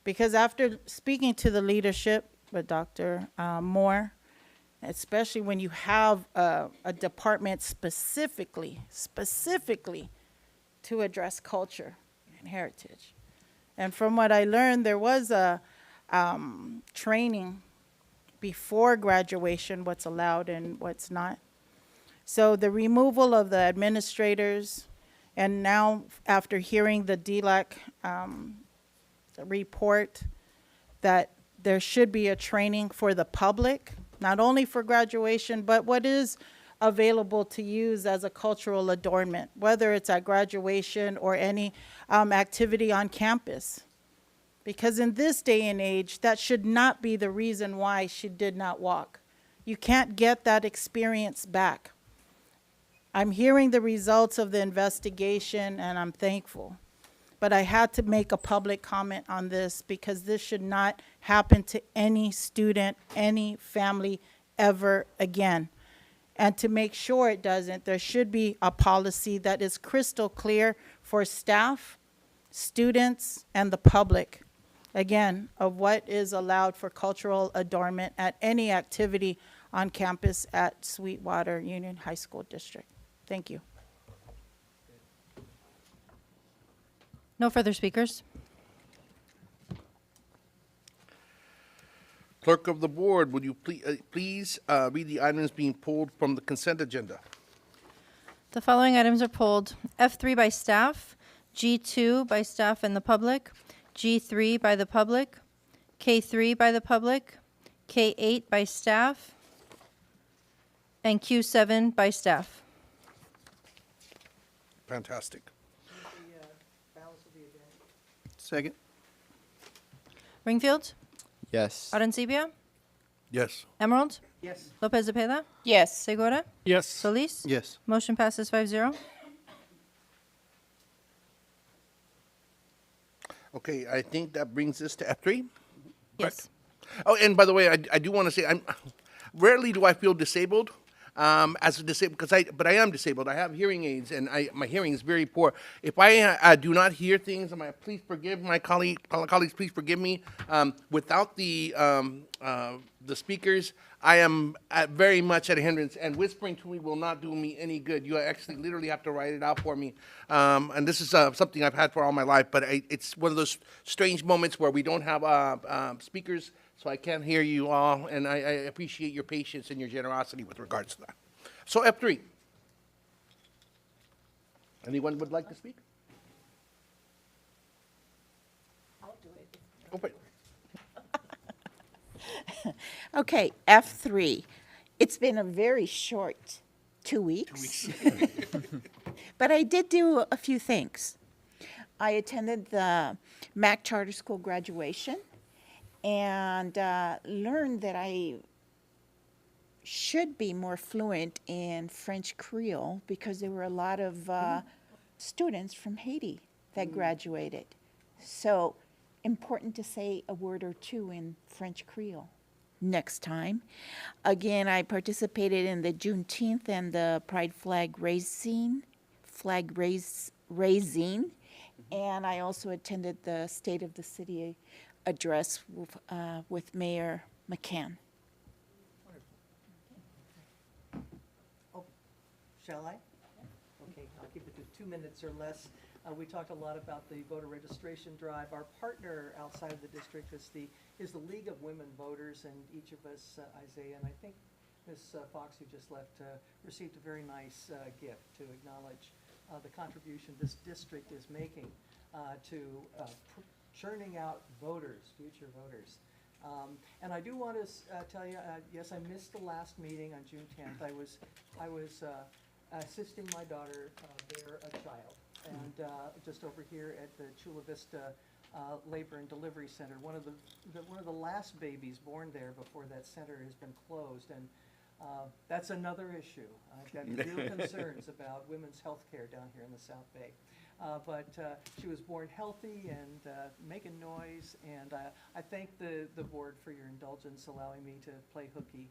Because after speaking to the leadership with Dr. Moore, especially when you have a department specifically to address culture and heritage. And from what I learned, there was a training before graduation, what's allowed and what's not. So the removal of the administrators, and now after hearing the DLAC report, that there should be a training for the public, not only for graduation, but what is available to use as a cultural adornment, whether it's at graduation or any activity on campus. Because in this day and age, that should not be the reason why she did not walk. You can't get that experience back. I'm hearing the results of the investigation and I'm thankful. But I had to make a public comment on this because this should not happen to any student, any family ever again. And to make sure it doesn't, there should be a policy that is crystal clear for staff, students, and the public, again, of what is allowed for cultural adornment at any activity on campus at Sweetwater Union High School District. Thank you. No further speakers. Clerk of the board, would you please read the items being pulled from the consent agenda? The following items are pulled. F3 by staff, G2 by staff and the public, G3 by the public, K3 by the public, K8 by staff, and Q7 by staff. Fantastic. Second. Ringfield, Yes. Arencibia, Yes. Emerald, Yes. Lopez Zepeda, Yes. Segura, Yes. Solis. Yes. Motion passes 5-0. Okay, I think that brings us to F3. Yes. Oh, and by the way, I do want to say, rarely do I feel disabled as a disabled, but I am disabled. I have hearing aids, and my hearing is very poor. If I do not hear things, please forgive my colleagues. Please forgive me. Without the speakers, I am very much at a hindrance, and whispering to me will not do me any good. You actually literally have to write it out for me. And this is something I've had for all my life, but it's one of those strange moments where we don't have speakers, so I can't hear you all, and I appreciate your patience and your generosity with regards to that. So F3. Anyone would like to speak? I'll do it. Open. Okay, F3. It's been a very short 2 weeks. But I did do a few things. I attended the Mac Charter School graduation and learned that I should be more fluent in French Creole because there were a lot of students from Haiti that graduated. So important to say a word or two in French Creole next time. Again, I participated in the Juneteenth and the Pride flag raising, and I also attended the State of the City address with Mayor McCann. Oh, shall I? Okay, I'll keep it to 2 minutes or less. We talked a lot about the voter registration drive. Our partner outside of the district is the League of Women Voters, and each of us, Isaiah, and I think Ms. Fox, who just left, received a very nice gift to acknowledge the contribution this district is making to churning out voters, future voters. And I do want to tell you, yes, I missed the last meeting on June 10th. I was assisting my daughter bear a child, and just over here at the Chula Vista Labor and Delivery Center, one of the last babies born there before that center has been closed, and that's another issue. I've got real concerns about women's health care down here in the South Bay. But she was born healthy and making noise, and I thank the board for your indulgence allowing me to play hooky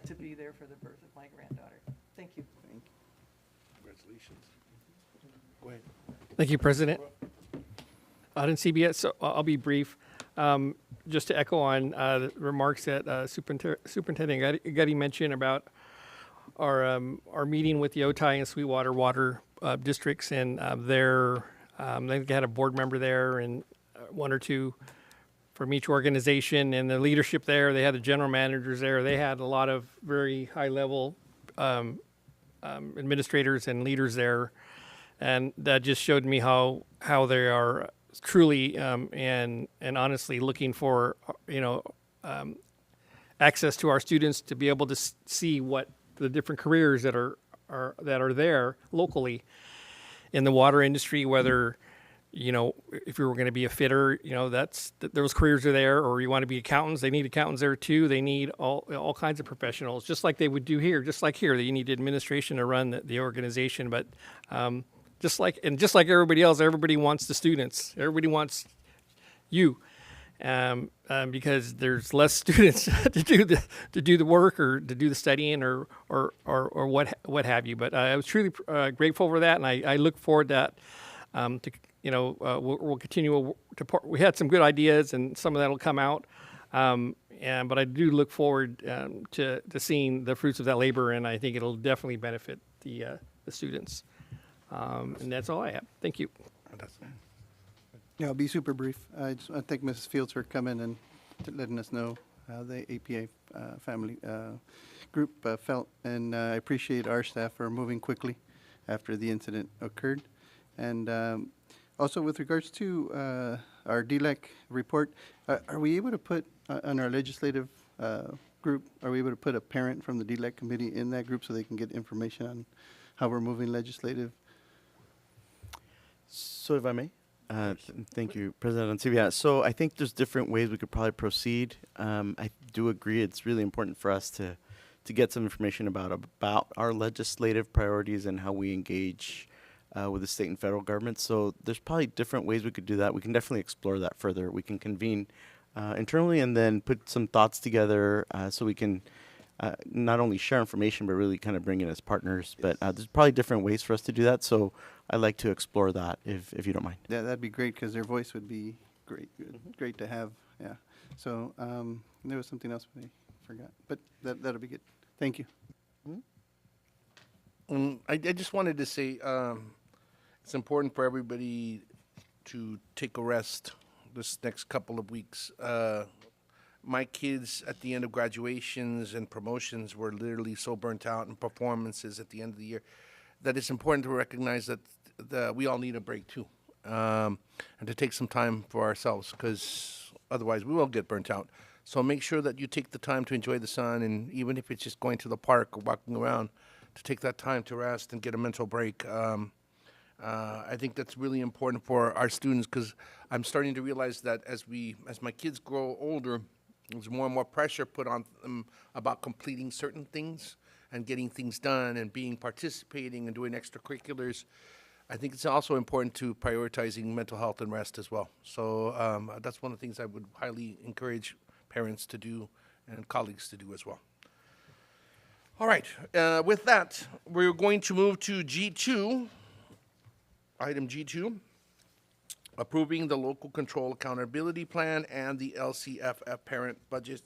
to be there for the birth of my granddaughter. Thank you. Congratulations. Go ahead. Thank you, President. I didn't see yet, so I'll be brief. Just to echo on the remarks that Superintendent Gutty mentioned about our meeting with the Otay and Sweetwater water districts, and they had a board member there and one or two from each organization, and the leadership there. They had the general managers there. They had a lot of very high-level administrators and leaders there, and that just showed me how they are truly and honestly looking for access to our students to be able to see what the different careers that are there locally in the water industry, whether if you were going to be a fitter, those careers are there, or you want to be accountants, they need accountants there too. They need all kinds of professionals, just like they would do here, just like here, that you need administration to run the organization. But just like everybody else, everybody wants the students. Everybody wants you, because there's less students to do the work or to do the studying or what have you. But I was truly grateful for that, and I look forward to that. We'll continue to. We had some good ideas, and some of that will come out. But I do look forward to seeing the fruits of that labor, and I think it'll definitely benefit the students. And that's all I have. Thank you. Yeah, I'll be super brief. I just want to thank Mrs. Fields for coming and letting us know how the APA family group felt. And I appreciate our staff for moving quickly after the incident occurred. And also with regards to our DLEC report, are we able to put on our legislative group, are we able to put a parent from the DLEC committee in that group so they can get information on how we're moving legislative? So if I may, thank you, President Ancibia. So I think there's different ways we could probably proceed. I do agree it's really important for us to get some information about our legislative priorities and how we engage with the state and federal government. So there's probably different ways we could do that. We can definitely explore that further. We can convene internally and then put some thoughts together so we can not only share information, but really kind of bring in as partners. Yes. But there's probably different ways for us to do that. So I'd like to explore that if you don't mind. Yeah, that'd be great, because their voice would be great, great to have. Yeah. So there was something else I forgot, but that'll be good. Thank you. I just wanted to say it's important for everybody to take a rest this next couple of weeks. My kids at the end of graduations and promotions were literally so burnt out, and performances at the end of the year, that it's important to recognize that we all need a break too, and to take some time for ourselves, because otherwise we will get burnt out. So make sure that you take the time to enjoy the sun, and even if it's just going to the park or walking around, to take that time to rest and get a mental break. I think that's really important for our students, because I'm starting to realize that as my kids grow older, there's more and more pressure put on them about completing certain things and getting things done and participating and doing extracurriculars. I think it's also important to prioritizing mental health and rest as well. So that's one of the things I would highly encourage parents to do and colleagues to do as well. All right, with that, we're going to move to G2, item G2, approving the Local Control Accountability Plan and the LCFF Parent Budget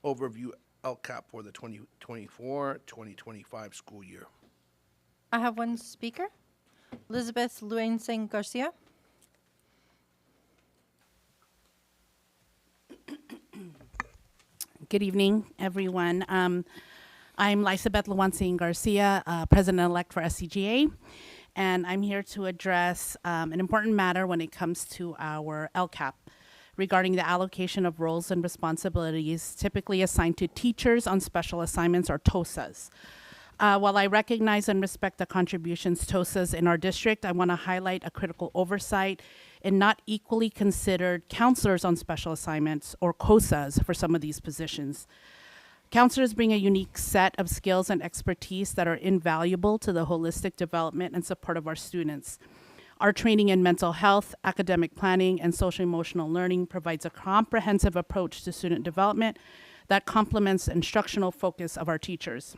Overview LCAP for the 2024-2025 school year. I have one speaker. Elizabeth Luensen Garcia. Good evening, everyone. I'm Lysabeth Luansing Garcia, President-elect for SCGA, and I'm here to address an important matter when it comes to our LCAP regarding the allocation of roles and responsibilities typically assigned to teachers on special assignments, or TOSAs. While I recognize and respect the contributions TOSAs in our district, I want to highlight a critical oversight in not equally considered counselors on special assignments, or COSAs, for some of these positions. Counselors bring a unique set of skills and expertise that are invaluable to the holistic development and support of our students. Our training in mental health, academic planning, and social emotional learning provides a comprehensive approach to student development that complements the instructional focus of our teachers.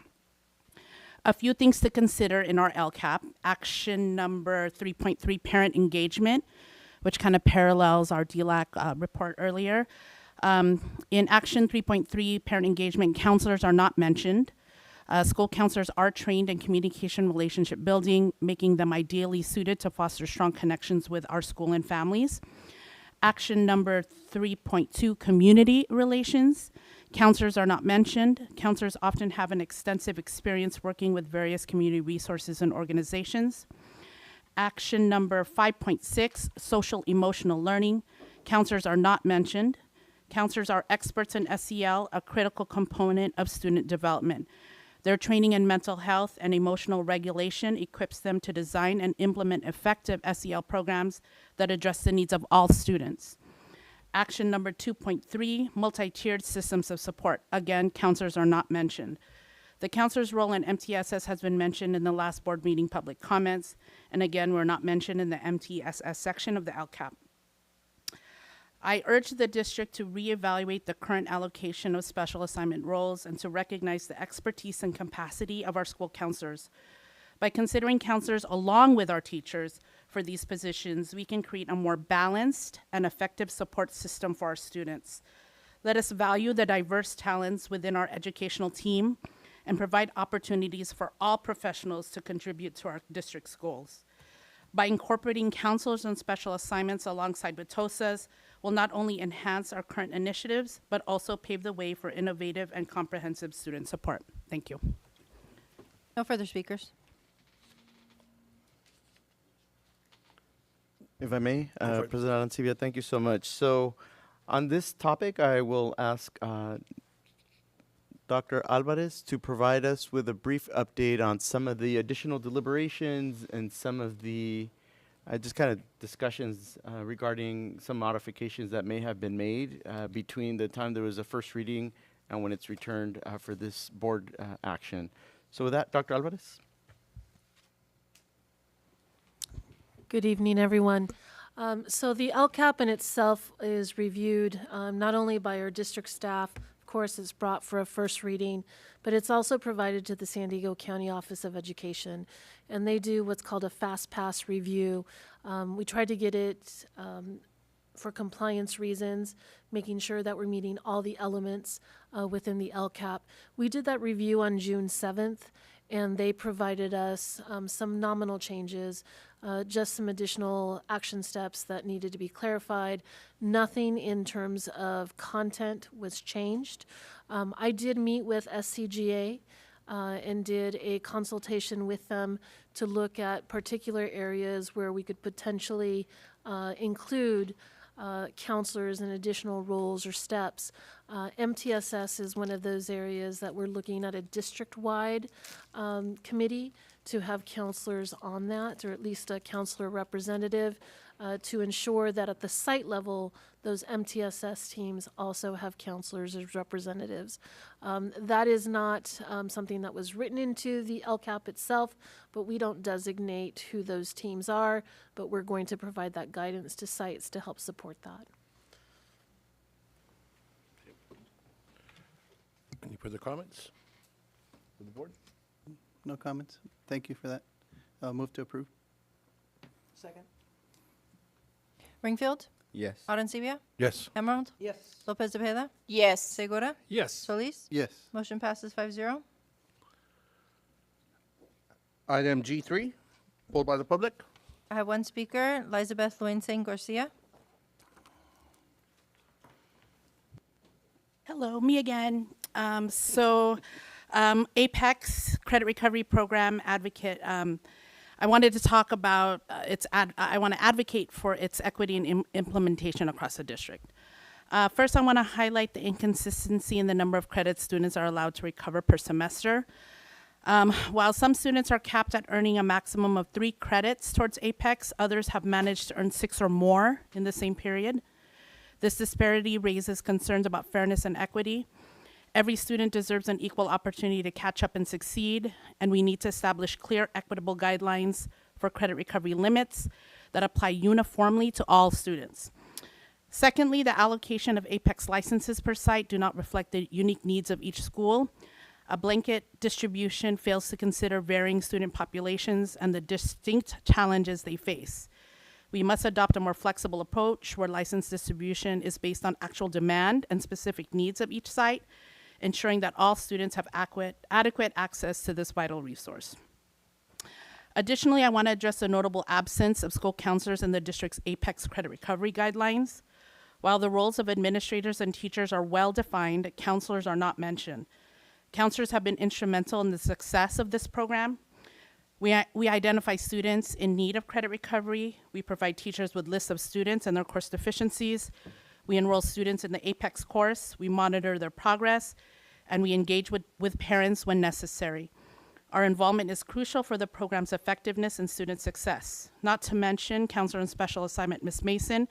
A few things to consider in our LCAP. Action number 3.3, parent engagement, which kind of parallels our DLAC report earlier. In action 3.3, parent engagement, counselors are not mentioned. School counselors are trained in communication relationship building, making them ideally suited to foster strong connections with our school and families. Action number 3.2, community relations. Counselors are not mentioned. Counselors often have an extensive experience working with various community resources and organizations. Action number 5.6, social emotional learning. Counselors are not mentioned. Counselors are experts in SEL, a critical component of student development. Their training in mental health and emotional regulation equips them to design and implement effective SEL programs that address the needs of all students. Action number 2.3, multi-tiered systems of support. Again, counselors are not mentioned. The counselor's role in MTSS has been mentioned in the last board meeting public comments, and again, we're not mentioned in the MTSS section of the LCAP. I urge the district to reevaluate the current allocation of special assignment roles and to recognize the expertise and capacity of our school counselors. By considering counselors along with our teachers for these positions, we can create a more balanced and effective support system for our students. Let us value the diverse talents within our educational team and provide opportunities for all professionals to contribute to our district's goals. By incorporating counselors on special assignments alongside with TOSAs will not only enhance our current initiatives, but also pave the way for innovative and comprehensive student support. Thank you. No further speakers. If I may, for it. President Arancibia, thank you so much. So on this topic, I will ask Dr. Alvarez to provide us with a brief update on some of the additional deliberations and some of the just kind of discussions regarding some modifications that may have been made between the time there was a first reading and when it's returned for this board action. So with that, Dr. Alvarez. Good evening, everyone. So the LCAP in itself is reviewed not only by our district staff, of course it's brought for a first reading, but it's also provided to the San Diego County Office of Education. And they do what's called a fast pass review. We tried to get it for compliance reasons, making sure that we're meeting all the elements within the LCAP. We did that review on June 7th, and they provided us some nominal changes, just some additional action steps that needed to be clarified. Nothing in terms of content was changed. I did meet with SCGA and did a consultation with them to look at particular areas where we could potentially include counselors and additional roles or steps. MTSS is one of those areas that we're looking at a district-wide committee to have counselors on that, or at least a counselor representative, to ensure that at the site level, those MTSS teams also have counselors as representatives. That is not something that was written into the LCAP itself, but we don't designate who those teams are, but we're going to provide that guidance to sites to help support that. Any further comments from the board? No comments. Thank you for that. Move to approve. Second? Ringfield, Yes. Arancibia, Yes. Emerald, Yes. Lopez de Tejeda, Yes. Segura, Yes. Solis. Yes. Motion passes 5-0. Item G3, Polled by the public. I have one speaker, Elizabeth Luensen Garcia. Hello, me again. Apex Credit Recovery Program advocate. I wanted to talk about I want to advocate for its equity and implementation across the district. First, I want to highlight the inconsistency in the number of credits students are allowed to recover per semester. While some students are capped at earning a maximum of 3 credits towards Apex, others have managed to earn 6 or more in the same period. This disparity raises concerns about fairness and equity. Every student deserves an equal opportunity to catch up and succeed, and we need to establish clear, equitable guidelines for credit recovery limits that apply uniformly to all students. Secondly, the allocation of Apex licenses per site do not reflect the unique needs of each school. A blanket distribution fails to consider varying student populations and the distinct challenges they face. We must adopt a more flexible approach where license distribution is based on actual demand and specific needs of each site, ensuring that all students have adequate access to this vital resource. Additionally, I want to address the notable absence of school counselors in the district's Apex credit recovery guidelines. While the roles of administrators and teachers are well defined, counselors are not mentioned. Counselors have been instrumental in the success of this program. We identify students in need of credit recovery. We provide teachers with lists of students and their course deficiencies. We enroll students in the Apex course. We monitor their progress, and we engage with parents when necessary. Our involvement is crucial for the program's effectiveness and student success. Not to mention, Counselor in Special Assignment Ms. Mason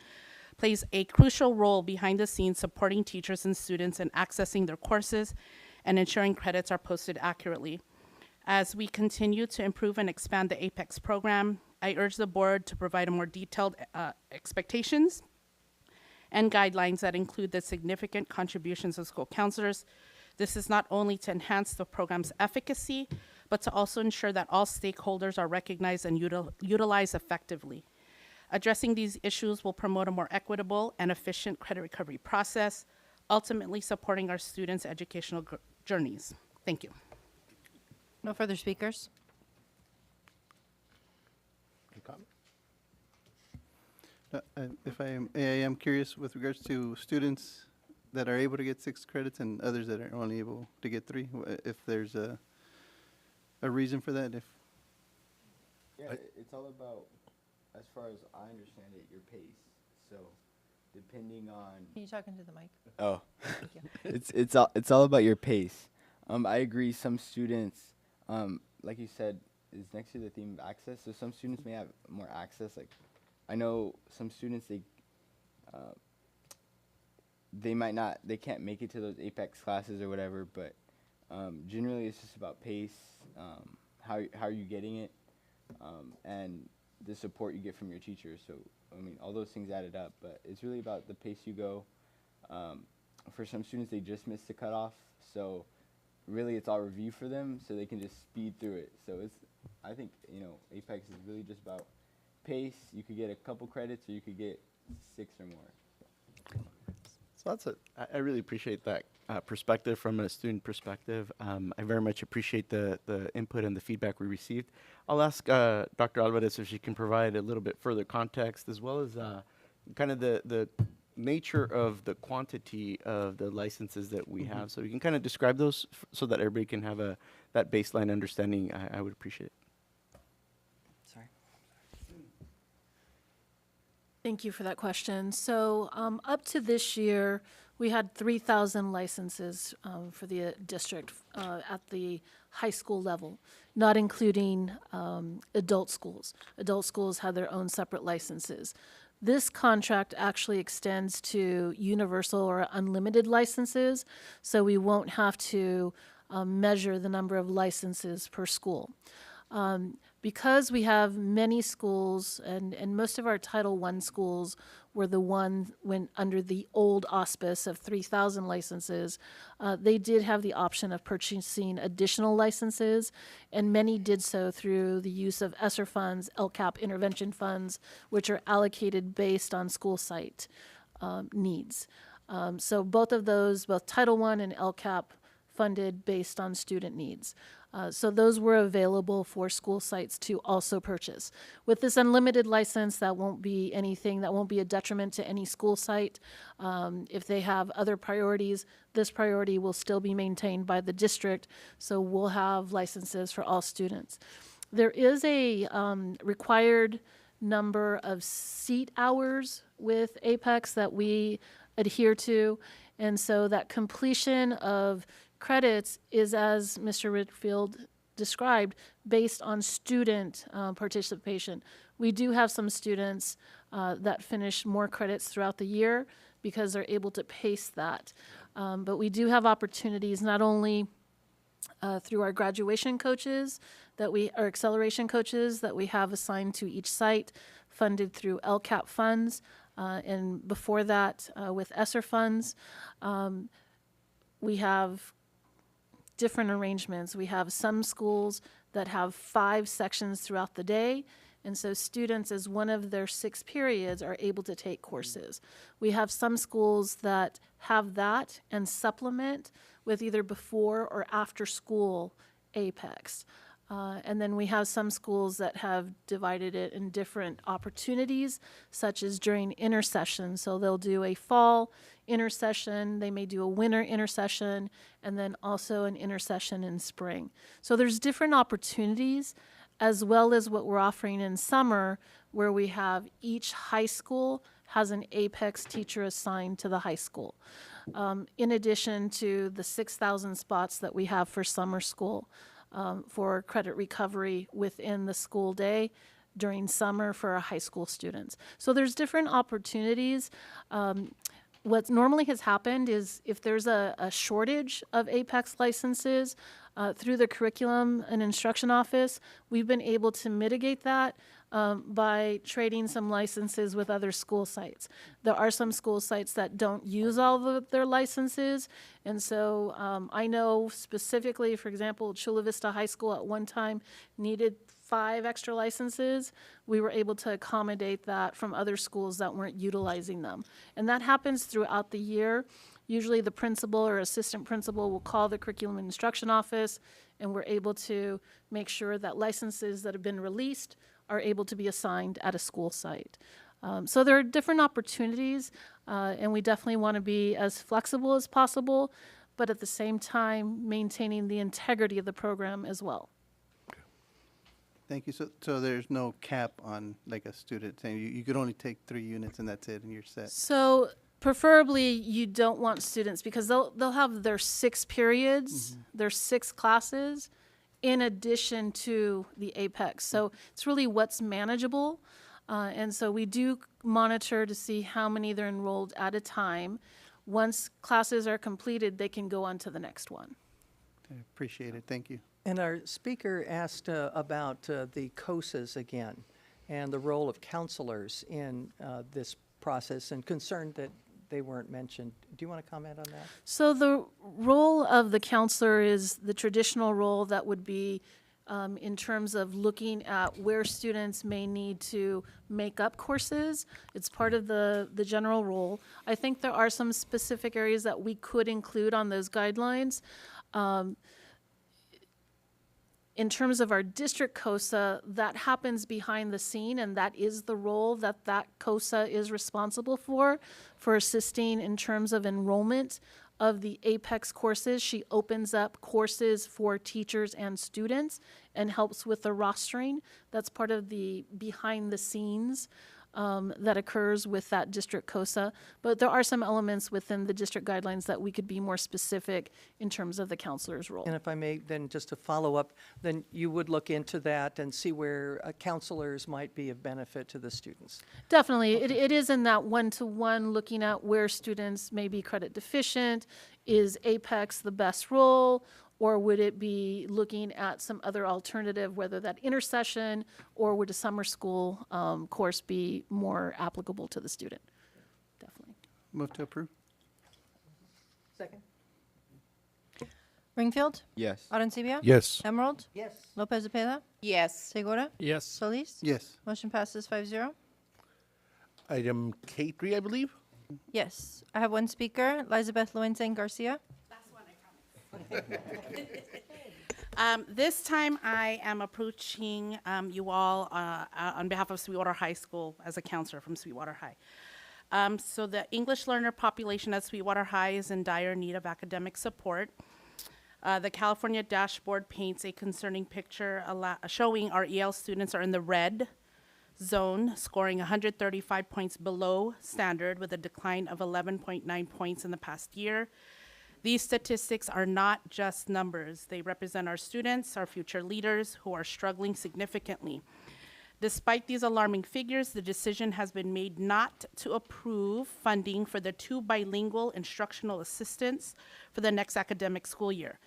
plays a crucial role behind the scenes supporting teachers and students in accessing their courses and ensuring credits are posted accurately. As we continue to improve and expand the Apex program, I urge the board to provide a more detailed expectations and guidelines that include the significant contributions of school counselors. This is not only to enhance the program's efficacy, but to also ensure that all stakeholders are recognized and utilized effectively. Addressing these issues will promote a more equitable and efficient credit recovery process, ultimately supporting our students' educational journeys. Thank you. No further speakers. Any comment? If I am curious with regards to students that are able to get 6 credits and others that are only able to get 3, if there's a reason for that, if. Yeah, it's all about, as far as I understand it, your pace. So, depending on. Can you talk into the mic? Oh, Thank you. it's all about your pace. I agree. Some students, like you said, is next to the theme of access. So some students may have more access. Like, I know some students they can't make it to those Apex classes or whatever. But generally, it's just about pace. How are you getting it, and the support you get from your teachers. So I mean, all those things added up. But it's really about the pace you go. For some students, they just missed the cutoff. So really it's all review for them, so they can just speed through it. So I think, Apex is really just about pace. You could get a couple credits, or you could get 6 or more. So I really appreciate that perspective from a student perspective. I very much appreciate the input and the feedback we received. I'll ask Dr. Alvarez if she can provide a little bit further context, as well as kind of the nature of the quantity of the licenses that we have. So you can kind of describe those so that everybody can have that baseline understanding. I would appreciate it. Sorry. Thank you for that question. So up to this year, we had 3,000 licenses for the district at the high school level, not including adult schools. Adult schools have their own separate licenses. This contract actually extends to universal or unlimited licenses, so we won't have to measure the number of licenses per school. Because we have many schools, and most of our Title I schools were the one when under the old auspice of 3,000 licenses, they did have the option of purchasing additional licenses, and many did so through the use of ESSER funds, LCAP intervention funds, which are allocated based on school site needs. So both of those, both Title I and LCAP, funded based on student needs. So those were available for school sites to also purchase. With this unlimited license, that won't be anything, that won't be a detriment to any school site. If they have other priorities, this priority will still be maintained by the district, so we'll have licenses for all students. There is a required number of seat hours with Apex that we adhere to, and so that completion of credits is, as Mr. Whitfield described, based on student participation. We do have some students that finish more credits throughout the year because they're able to pace that. But we do have opportunities not only through our graduation coaches our acceleration coaches that we have assigned to each site, funded through LCAP funds, and before that with ESSER funds. We have different arrangements. We have some schools that have 5 sections throughout the day, and so students, as one of their 6 periods, are able to take courses. We have some schools that have that and supplement with either before or after school Apex. And then we have some schools that have divided it in different opportunities, such as during intersession. So they'll do a fall intersession, they may do a winter intersession, and then also an intersession in spring. So there's different opportunities, as well as what we're offering in summer, where we have each high school has an Apex teacher assigned to the high school. In addition to the 6,000 spots that we have for summer school. For credit recovery within the school day during summer for our high school students. So there's different opportunities. What normally has happened is if there's a shortage of Apex licenses through the Curriculum and Instruction Office, we've been able to mitigate that by trading some licenses with other school sites. There are some school sites that don't use all of their licenses, and so I know specifically, for example, Chula Vista High School at one time needed 5 extra licenses. We were able to accommodate that from other schools that weren't utilizing them. And that happens throughout the year. Usually the principal or assistant principal will call the Curriculum and Instruction Office, and we're able to make sure that licenses that have been released are able to be assigned at a school site. So there are different opportunities, and we definitely want to be as flexible as possible, but at the same time maintaining the integrity of the program as well. Thank you. So there's no cap on like a student saying you could only take 3 units and that's it and you're set. So preferably you don't want students because they'll have their 6 periods, their 6 classes, in addition to the Apex. So it's really what's manageable. And so we do monitor to see how many they're enrolled at a time. Once classes are completed, they can go on to the next one. I appreciate it. Thank you. And our speaker asked about the COSAs again and the role of counselors in this process and concerned that they weren't mentioned. Do you want to comment on that? So the role of the counselor is the traditional role that would be in terms of looking at where students may need to make up courses. It's part of the general role. I think there are some specific areas that we could include on those guidelines. In terms of our district COSA, that happens behind the scene, and that is the role that COSA is responsible for assisting in terms of enrollment of the Apex courses. She opens up courses for teachers and students and helps with the rostering. That's part of the behind the scenes that occurs with that district COSA. But there are some elements within the district guidelines that we could be more specific in terms of the counselor's role. And if I may, then just to follow up, then you would look into that and see where counselors might be of benefit to the students. Definitely. It is in that one-to-one, looking at where students may be credit deficient. Is Apex the best role? Or would it be looking at some other alternative, whether that intersession or would a summer school course be more applicable to the student? Definitely. Move to approve. Second? Ringfield? Yes. Arencibia? Yes. Emerald? Yes. Lopez Zepeda? Yes. Segura? Yes. Solis? Yes. Motion passes 5-0. Item K3, I believe. Yes. I have one speaker, Elizabeth Loenzen Garcia. This time I am approaching you all on behalf of Sweetwater High School as a counselor from Sweetwater High. So the English learner population at Sweetwater High is in dire need of academic support. The California dashboard paints a concerning picture showing our EL students are in the red zone, scoring 135 points below standard with a decline of 11.9 points in the past year. These statistics are not just numbers. They represent our students, our future leaders who are struggling significantly. Despite these alarming figures, the decision has been made not to approve funding for the 2 bilingual instructional assistants for the next academic school year.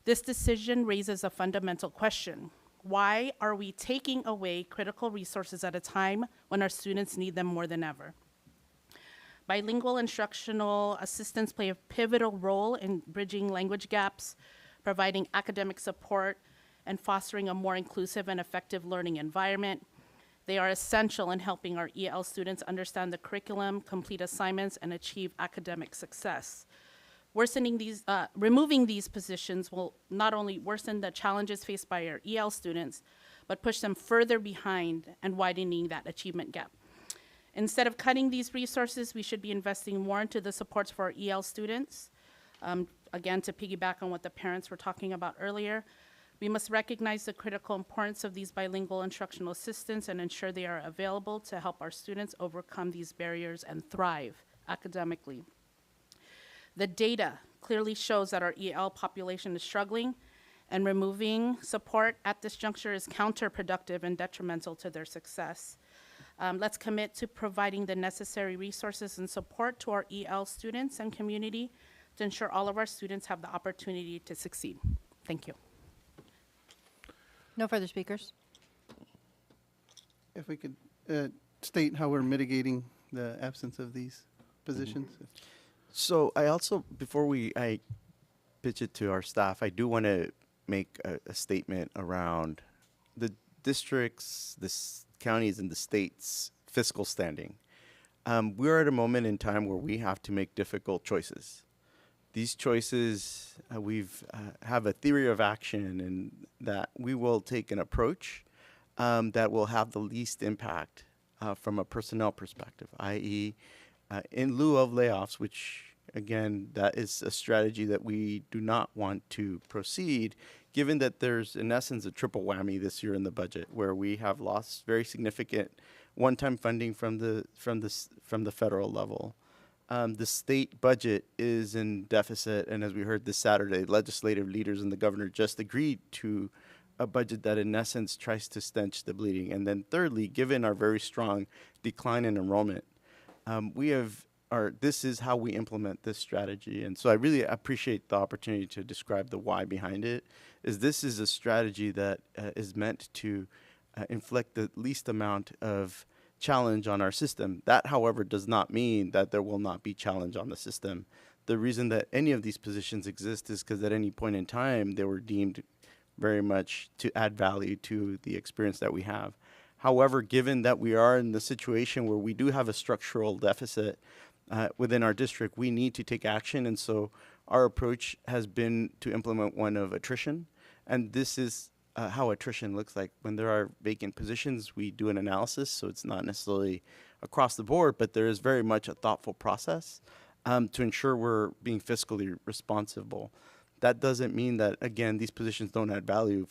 This decision raises a fundamental question. Why are we taking away critical resources at a time when our students need them more than ever? Bilingual instructional assistants play a pivotal role in bridging language gaps, providing academic support, and fostering a more inclusive and effective learning environment. They are essential in helping our EL students understand the curriculum, complete assignments, and achieve academic success. Removing these positions will not only worsen the challenges faced by our EL students, but push them further behind and widening that achievement gap. Instead of cutting these resources, we should be investing more into the supports for our EL students. Again, to piggyback on what the parents were talking about earlier, we must recognize the critical importance of these bilingual instructional assistants and ensure they are available to help our students overcome these barriers and thrive academically. The data clearly shows that our EL population is struggling, and removing support at this juncture is counterproductive and detrimental to their success. Let's commit to providing the necessary resources and support to our EL students and community to ensure all of our students have the opportunity to succeed. Thank you. No further speakers. If we could state how we're mitigating the absence of these positions. So I also, before I pitch it to our staff, I do want to make a statement around the districts, counties, and the state's fiscal standing. We're at a moment in time where we have to make difficult choices. These choices, have a theory of action, and that we will take an approach that will have the least impact from a personnel perspective, i.e., in lieu of layoffs, which again, that is a strategy that we do not want to proceed, given that there's in essence a triple whammy this year in the budget, where we have lost very significant one-time funding from the federal level. The state budget is in deficit, and as we heard this Saturday, legislative leaders and the governor just agreed to a budget that in essence tries to stanch the bleeding. And then thirdly, given our very strong decline in enrollment, this is how we implement this strategy. And so I really appreciate the opportunity to describe the why behind it. This is a strategy that is meant to inflict the least amount of challenge on our system. That, however, does not mean that there will not be challenge on the system. The reason that any of these positions exist is because at any point in time, they were deemed very much to add value to the experience that we have. However, given that we are in the situation where we do have a structural deficit within our district, we need to take action. And so our approach has been to implement one of attrition. And this is how attrition looks like. When there are vacant positions, we do an analysis. So it's not necessarily across the board, but there is very much a thoughtful process to ensure we're being fiscally responsible. That doesn't mean that, again, these positions don't add value,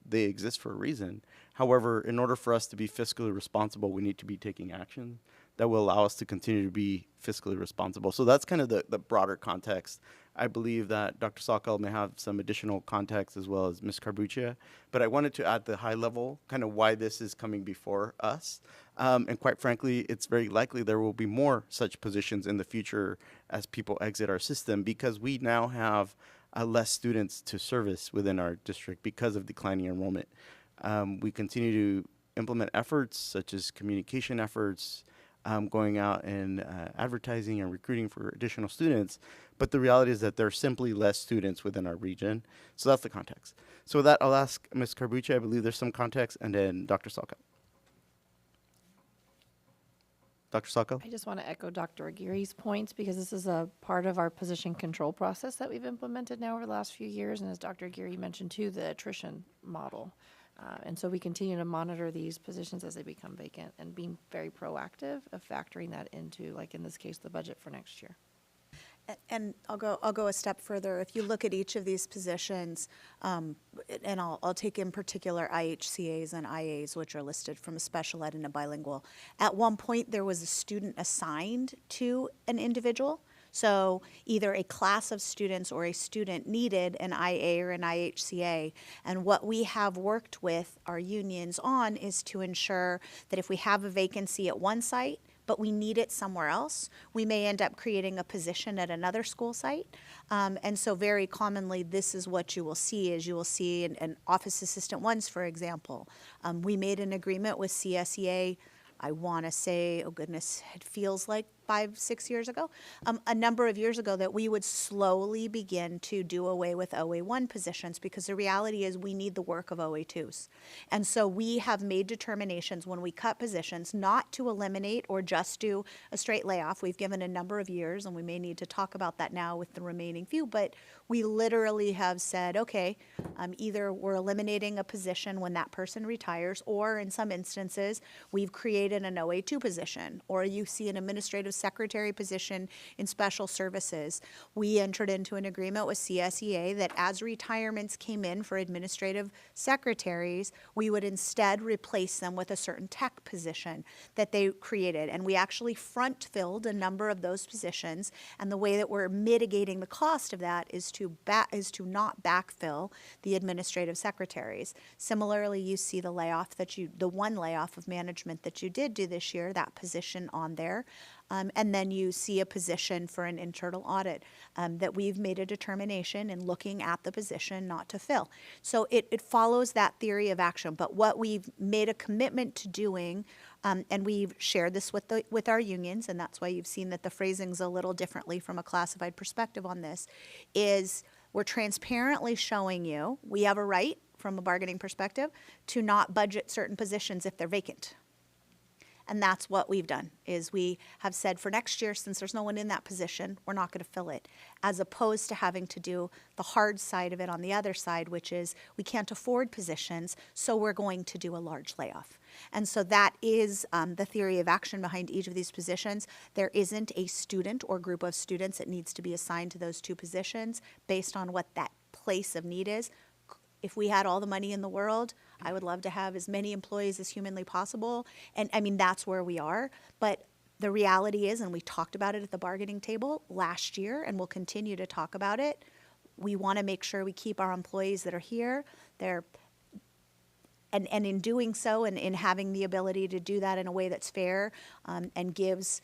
they exist for a reason. However, in order for us to be fiscally responsible, we need to be taking action that will allow us to continue to be fiscally responsible. So that's kind of the broader context. I believe that Dr. Sokol may have some additional context as well as Ms. Carbuccia, but I wanted to add the high level, kind of why this is coming before us. And quite frankly, it's very likely there will be more such positions in the future as people exit our system, because we now have less students to service within our district because of declining enrollment. We continue to implement efforts such as communication efforts, going out and advertising and recruiting for additional students. But the reality is that there are simply less students within our region. So that's the context. So with that, I'll ask Ms. Carbuccia, I believe there's some context, and then Dr. Salka. Dr. Sacco? I just want to echo Dr. Aguirre's points because this is a part of our position control process that we've implemented now over the last few years. And as Dr. Aguirre mentioned too, the attrition model. And so we continue to monitor these positions as they become vacant and being very proactive of factoring that into, like in this case, the budget for next year. And I'll go a step further. If you look at each of these positions, and I'll take in particular IHCAs and IAs, which are listed from a special ed and a bilingual. At one point, there was a student assigned to an individual. So either a class of students or a student needed an IA or an IHCA. And what we have worked with our unions on is to ensure that if we have a vacancy at one site, but we need it somewhere else, we may end up creating a position at another school site. And so very commonly, this is what you will see, is you will see an office assistant ones, for example. We made an agreement with CSEA, I want to say, oh goodness, it feels like 5-6 years ago, a number of years ago, that we would slowly begin to do away with OA1 positions, because the reality is we need the work of OA2s. And so we have made determinations when we cut positions not to eliminate or just do a straight layoff. We've given a number of years, and we may need to talk about that now with the remaining few, but we literally have said, okay, either we're eliminating a position when that person retires, or in some instances, we've created an OA2 position, or you see an administrative secretary position in special services. We entered into an agreement with CSEA that as retirements came in for administrative secretaries, we would instead replace them with a certain tech position that they created. And we actually front-filled a number of those positions. And the way that we're mitigating the cost of that is to not backfill the administrative secretaries. Similarly, you see the one layoff of management that you did do this year, that position on there. And then you see a position for an internal audit that we've made a determination in looking at the position not to fill. So it follows that theory of action. But what we've made a commitment to doing, and we've shared this with our unions, and that's why you've seen that the phrasing's a little differently from a classified perspective on this, is we're transparently showing you we have a right, from a bargaining perspective, to not budget certain positions if they're vacant. And that's what we've done, is we have said for next year, since there's no one in that position, we're not going to fill it, as opposed to having to do the hard side of it on the other side, which is we can't afford positions, so we're going to do a large layoff. And so that is the theory of action behind each of these positions. There isn't a student or group of students that needs to be assigned to those two positions based on what that place of need is. If we had all the money in the world, I would love to have as many employees as humanly possible. And I mean, that's where we are. But the reality is, and we talked about it at the bargaining table last year, and we'll continue to talk about it, we want to make sure we keep our employees that are here. And in doing so, and in having the ability to do that in a way that's fair and gives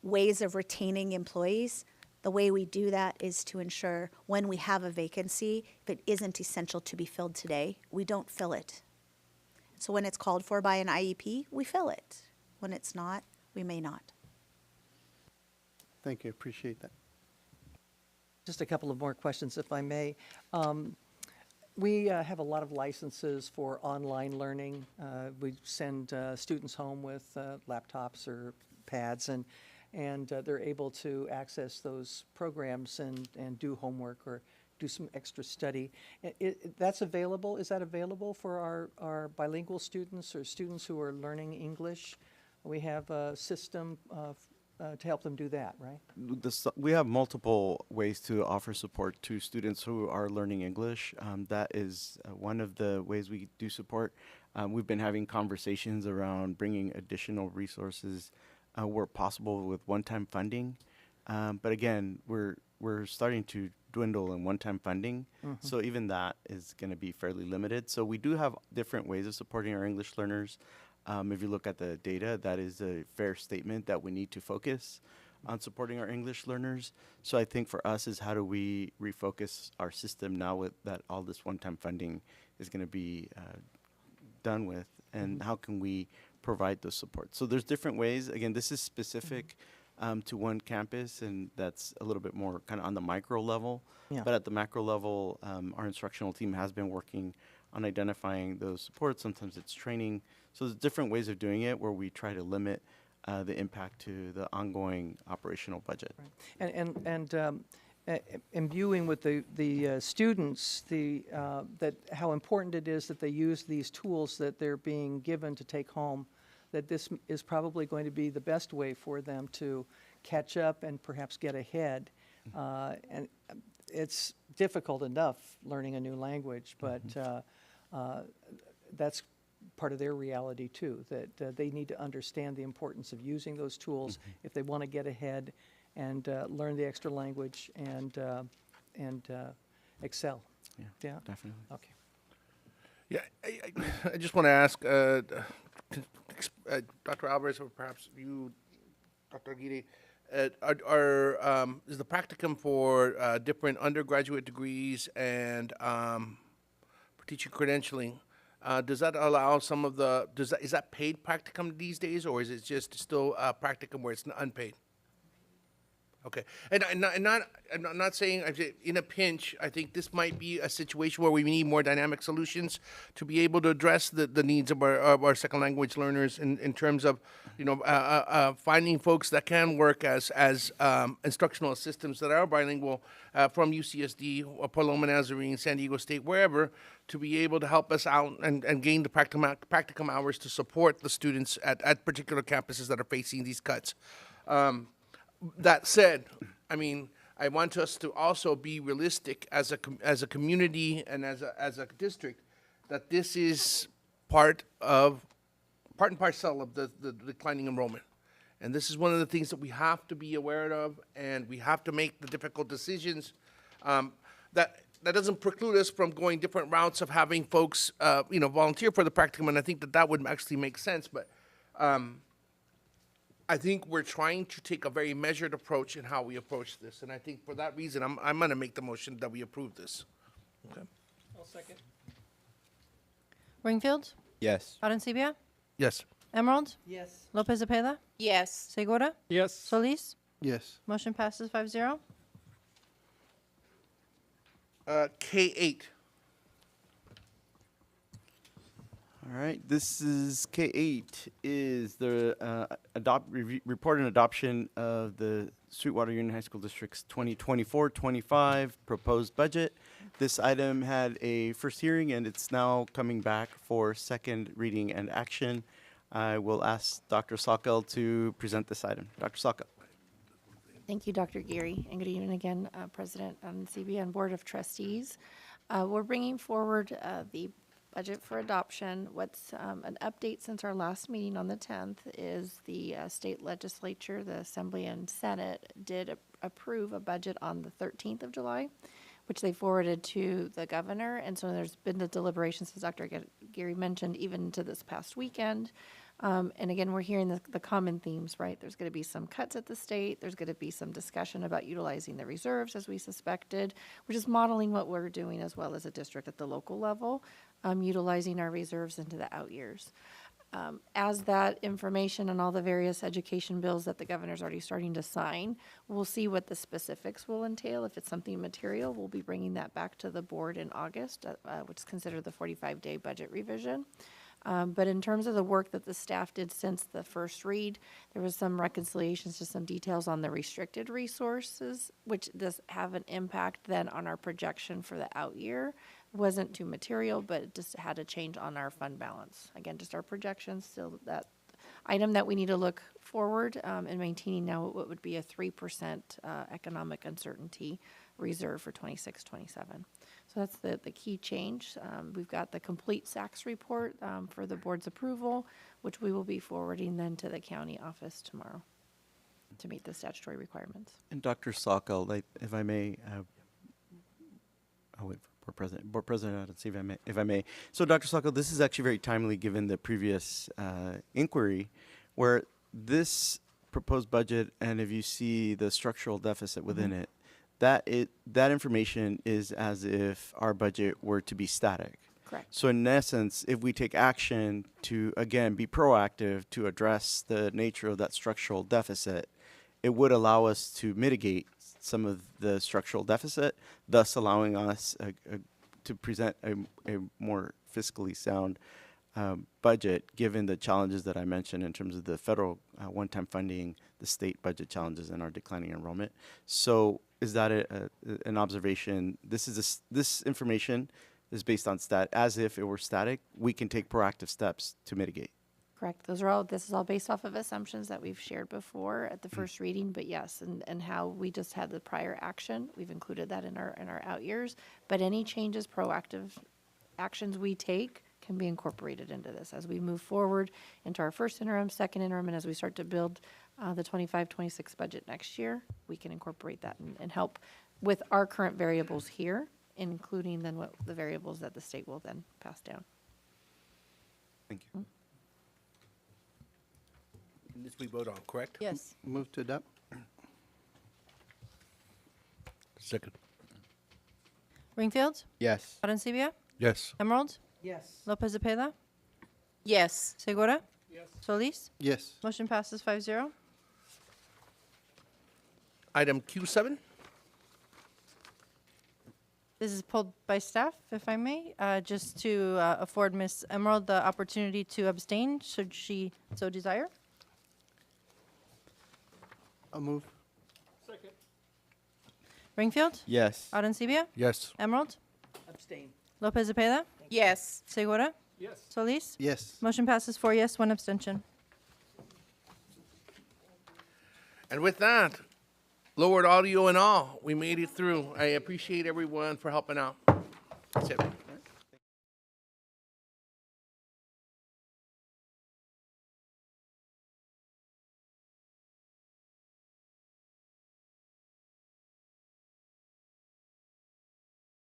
ways of retaining employees, the way we do that is to ensure when we have a vacancy, if it isn't essential to be filled today, we don't fill it. So when it's called for by an IEP, we fill it. When it's not, we may not. Thank you, appreciate that. Just a couple of more questions, if I may. We have a lot of licenses for online learning. We send students home with laptops or pads, and they're able to access those programs and do homework or do some extra study. That's available? Is that available for our bilingual students or students who are learning English? We have a system to help them do that, right? We have multiple ways to offer support to students who are learning English. That is one of the ways we do support. We've been having conversations around bringing additional resources where possible with one-time funding. But again, we're starting to dwindle in one-time funding. Mm-hmm. So even that is going to be fairly limited. So we do have different ways of supporting our English learners. If you look at the data, that is a fair statement that we need to focus on supporting our English learners. So I think for us is how do we refocus our system now with that all this one-time funding is going to be done with, and how can we provide those support. So there's different ways. Again, this is specific to one campus, and that's a little bit more kind of on the micro level. Yeah. But at the macro level, our instructional team has been working on identifying those supports. Sometimes it's training. So there's different ways of doing it where we try to limit the impact to the ongoing operational budget. Imbuing with the students that how important it is that they use these tools that they're being given to take home, that this is probably going to be the best way for them to catch up and perhaps get ahead. And it's difficult enough learning a new language, but that's part of their reality too, that they need to understand the importance of using those tools if they want to get ahead and learn the extra language and excel. Yeah, definitely. Okay. Yeah, I just want to ask Dr. Alvarez, or perhaps you, Dr. Aguirre, is the practicum for different undergraduate degrees and for teaching credentialing, does that allow some of the, is that paid practicum these days, or is it just still practicum where it's unpaid? Okay, and I'm not saying in a pinch. I think this might be a situation where we need more dynamic solutions to be able to address the needs of our second language learners in terms of, finding folks that can work as instructional assistants that are bilingual from UCSD or Paloma Nazarene, San Diego State, wherever, to be able to help us out and gain the practicum hours to support the students at particular campuses that are facing these cuts. That said, I mean, I want us to also be realistic as a community and as a district, that this is part and parcel of the declining enrollment. And this is one of the things that we have to be aware of, and we have to make the difficult decisions. That doesn't preclude us from going different routes of having folks, volunteer for the practicum, and I think that would actually make sense. But I think we're trying to take a very measured approach in how we approach this, and I think for that reason, I'm going to make the motion that we approve this. Okay. I'll second. Ringfield? Yes. Arencibia? Yes. Emerald? Yes. Lopez Zepeda? Yes. Segura? Yes. Solis? Yes. Motion passes 5-0. K8. All right, this is K8 is the report and adoption of the Sweetwater Union High School District's 2024-25 proposed budget. This item had a first hearing and it's now coming back for second reading and action. I will ask Dr. Sokol to present this item. Dr. Sokol. Thank you, Dr. Geary, and good evening again, President and CBN Board of Trustees. We're bringing forward the budget for adoption. What's an update since our last meeting on the 10th is the state legislature, the Assembly and Senate, did approve a budget on the 13th of July, which they forwarded to the governor. And so there's been the deliberations, as Dr. Geary mentioned, even to this past weekend. And again, we're hearing the common themes, right? There's going to be some cuts at the state. There's going to be some discussion about utilizing the reserves, as we suspected, which is modeling what we're doing as well as a district at the local level, utilizing our reserves into the out years. As that information and all the various education bills that the governor's already starting to sign, we'll see what the specifics will entail. If it's something material, we'll be bringing that back to the board in August, which is considered the 45-day budget revision. But in terms of the work that the staff did since the first read, there was some reconciliations to some details on the restricted resources, which does have an impact then on our projection for the out year. It wasn't too material, but it just had a change on our fund balance. Again, just our projections, still that item that we need to look forward and maintaining now what would be a 3% economic uncertainty reserve for 26-27. So that's the key change. We've got the complete SACS report for the board's approval, which we will be forwarding then to the county office tomorrow to meet the statutory requirements. And Dr. Sokol, if I may, I'll wait for Board President, if I may. So Dr. Sokol, this is actually very timely given the previous inquiry where this proposed budget, and if you see the structural deficit within it, that information is as if our budget were to be static. Correct. So in essence, if we take action to, again, be proactive to address the nature of that structural deficit, it would allow us to mitigate some of the structural deficit, thus allowing us to present a more fiscally sound budget, given the challenges that I mentioned in terms of the federal one-time funding, the state budget challenges, and our declining enrollment. So is that an observation? This information is based on as if it were static. We can take proactive steps to mitigate. Correct. This is all based off of assumptions that we've shared before at the first reading, but yes, and how we just had the prior action, we've included that in our out years. But any changes, proactive actions we take can be incorporated into this as we move forward into our first interim, second interim, and as we start to build the 25-26 budget next year, we can incorporate that and help with our current variables here, including then what the variables that the state will then pass down. Thank you. This we vote on, correct? Yes. Move to adopt. Second. Ringfield? Yes. Arencibia? Yes. Emerald? Yes. Lopez Zepeda? Yes. Segura? Yes. Solis? Yes. Motion passes 5-0. Item Q7. This is pulled by staff, if I may, just to afford Ms. Emerald the opportunity to abstain, should she so desire. I'll move. Second. Ringfield? Yes. Arencibia? Yes. Emerald? Abstain. Lopez Zepeda? Yes. Segura? Yes. Solis? Yes. Motion passes 4 yes, 1 abstention. And with that, lowered audio and all, we made it through. I appreciate everyone for helping out. That's it.